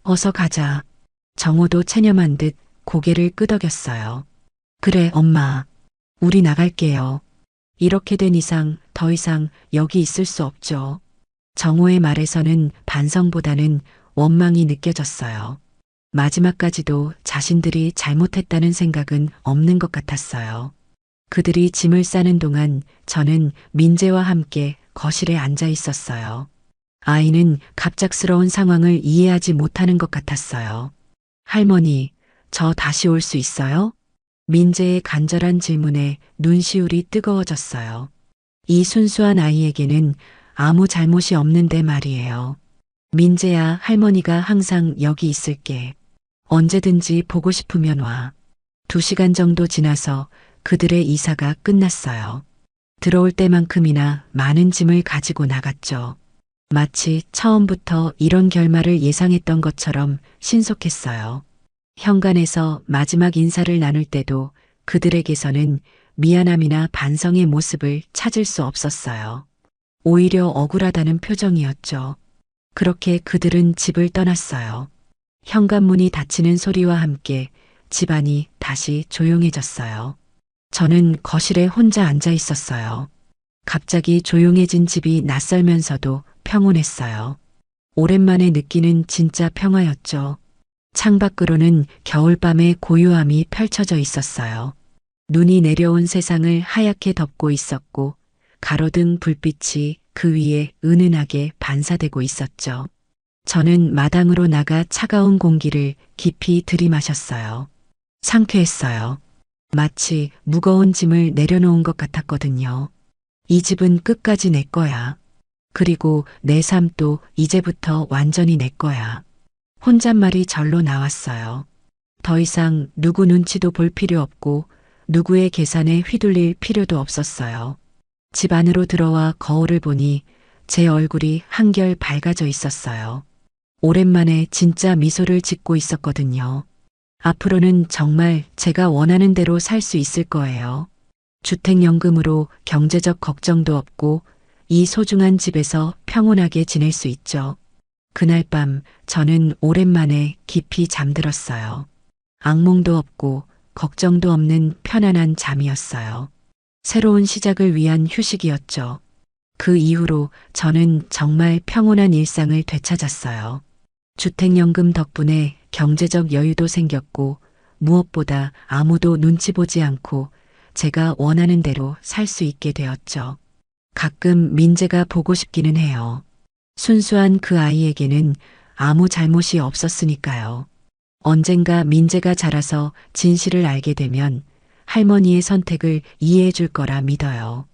어서 가자. 정호도 체념한 듯 고개를 끄덕였어요. 그래, 엄마. 우리 나갈게요. 이렇게 된 이상 더 이상 여기 있을 수 없죠. 정호의 말에서는 반성보다는 원망이 느껴졌어요. 마지막까지도 자신들이 잘못했다는 생각은 없는 것 같았어요. 그들이 짐을 싸는 동안 저는 민재와 함께 거실에 앉아 있었어요. 아이는 갑작스러운 상황을 이해하지 못하는 것 같았어요. 할머니, 저 다시 올 수 있어요? 민재의 간절한 질문에 눈시울이 뜨거워졌어요. 이 순수한 아이에게는 아무 잘못이 없는데 말이에요. 민재야, 할머니가 항상 여기 있을게. 언제든지 보고 싶으면 와. 2시간 정도 지나서 그들의 이사가 끝났어요. 들어올 때만큼이나 많은 짐을 가지고 나갔죠. 마치 처음부터 이런 결말을 예상했던 것처럼 신속했어요. 현관에서 마지막 인사를 나눌 때도 그들에게서는 미안함이나 반성의 모습을 찾을 수 없었어요. 오히려 억울하다는 표정이었죠. 그렇게 그들은 집을 떠났어요. 현관문이 닫히는 소리와 함께 집안이 다시 조용해졌어요. 저는 거실에 혼자 앉아 있었어요. 갑자기 조용해진 집이 낯설면서도 평온했어요. 오랜만에 느끼는 진짜 평화였죠. 창밖으로는 겨울밤의 고요함이 펼쳐져 있었어요. 눈이 내려온 세상을 하얗게 덮고 있었고 가로등 불빛이 그 위에 은은하게 반사되고 있었죠. 저는 마당으로 나가 차가운 공기를 깊이 들이마셨어요. 상쾌했어요. 마치 무거운 짐을 내려놓은 것 같았거든요. 이 집은 끝까지 내 거야. 그리고 내 삶도 이제부터 완전히 내 거야. 혼잣말이 절로 나왔어요. 더 이상 누구 눈치도 볼 필요 없고 누구의 계산에 휘둘릴 필요도 없었어요. 집 안으로 들어와 거울을 보니 제 얼굴이 한결 밝아져 있었어요. 오랜만에 진짜 미소를 짓고 있었거든요. 앞으로는 정말 제가 원하는 대로 살 수 있을 거예요. 주택연금으로 경제적 걱정도 없고 이 소중한 집에서 평온하게 지낼 수 있죠. 그날 밤 저는 오랜만에 깊이 잠들었어요. 악몽도 없고 걱정도 없는 편안한 잠이었어요. 새로운 시작을 위한 휴식이었죠. 그 이후로 저는 정말 평온한 일상을 되찾았어요. 주택연금 덕분에 경제적 여유도 생겼고 무엇보다 아무도 눈치 보지 않고 제가 원하는 대로 살 수 있게 되었죠. 가끔 민재가 보고 싶기는 해요. 순수한 그 아이에게는 아무 잘못이 없었으니까요. 언젠가 민재가 자라서 진실을 알게 되면 할머니의 선택을 이해해 줄 거라 믿어요.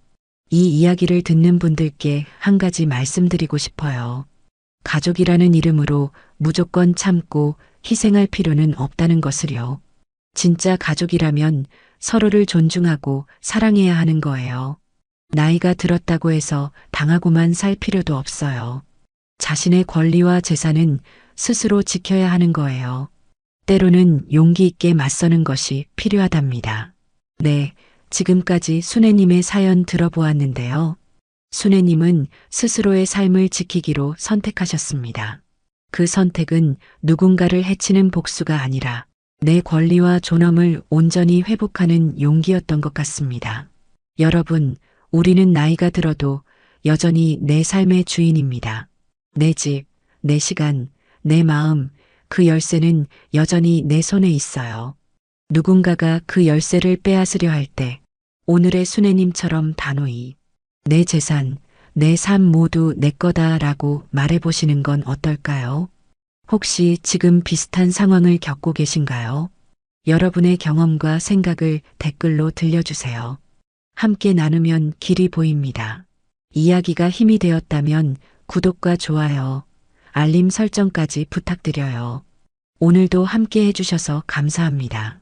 이 이야기를 듣는 분들께 한 가지 말씀드리고 싶어요. 가족이라는 이름으로 무조건 참고 희생할 필요는 없다는 것을요. 진짜 가족이라면 서로를 존중하고 사랑해야 하는 거예요. 나이가 들었다고 해서 당하고만 살 필요도 없어요. 자신의 권리와 재산은 스스로 지켜야 하는 거예요. 때로는 용기 있게 맞서는 것이 필요하답니다. 네, 지금까지 순애님의 사연 들어보았는데요. 순애님은 스스로의 삶을 지키기로 선택하셨습니다. 그 선택은 누군가를 해치는 복수가 아니라 내 권리와 존엄을 온전히 회복하는 용기였던 것 같습니다. 여러분, 우리는 나이가 들어도 여전히 내 삶의 주인입니다. 내 집, 내 시간, 내 마음, 그 열쇠는 여전히 내 손에 있어요. 누군가가 그 열쇠를 빼앗으려 할 때 오늘의 순애님처럼 단호히 내 재산, 내 삶 모두 내 거다라고 말해보시는 건 어떨까요? 혹시 지금 비슷한 상황을 겪고 계신가요? 여러분의 경험과 생각을 댓글로 들려주세요. 함께 나누면 길이 보입니다. 이야기가 힘이 되었다면 구독과 좋아요, 알림 설정까지 부탁드려요. 오늘도 함께 해주셔서 감사합니다.